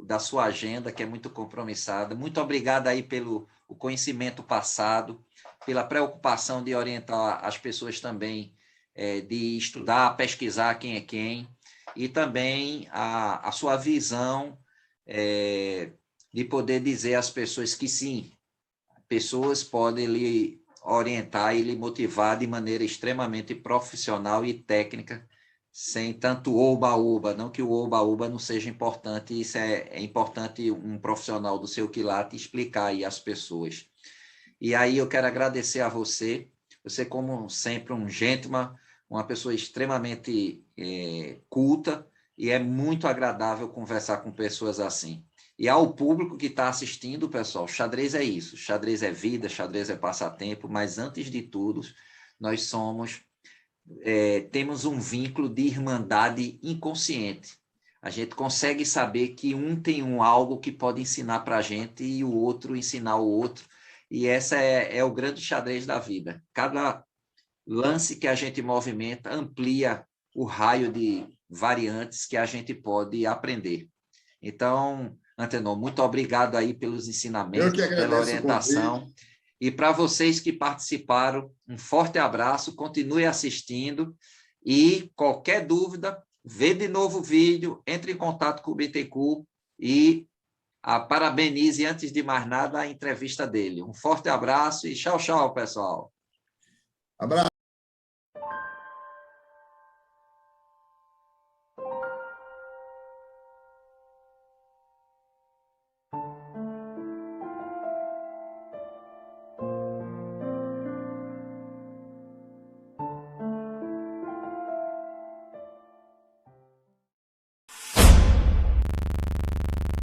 da sua agenda, que é muito compromissada. Muito obrigado aí pelo o conhecimento passado, pela preocupação de orientar as pessoas também, de estudar, pesquisar quem é quem, e também a sua visão de poder dizer às pessoas que sim, pessoas podem lhe orientar e lhe motivar de maneira extremamente profissional e técnica, sem tanto oba-oba. Não que o oba-oba não seja importante, isso é importante um profissional do seu quilate explicar aí às pessoas. E aí eu quero agradecer a você, como sempre um gentleman, uma pessoa extremamente culta, e é muito agradável conversar com pessoas assim. E ao público que está assistindo, pessoal, xadrez é isso, xadrez é vida, xadrez é passatempo, mas antes de tudo, nós temos um vínculo de irmandade inconsciente. A gente consegue saber que um tem algo que pode ensinar para a gente e o outro ensinar o outro, e essa é o grande xadrez da vida. Cada lance que a gente movimenta amplia o raio de variantes que a gente pode aprender. Então, Antenor, muito obrigado aí pelos Eu que ensinamentos, pela agradeço o orientação. convite. E para vocês que participaram, um forte abraço, continue assistindo e qualquer dúvida, vê de novo o vídeo, entre em contato com o Bittencourt e parabenize, antes de mais nada, a entrevista dele. Um forte abraço e tchau, tchau, pessoal. Abraço.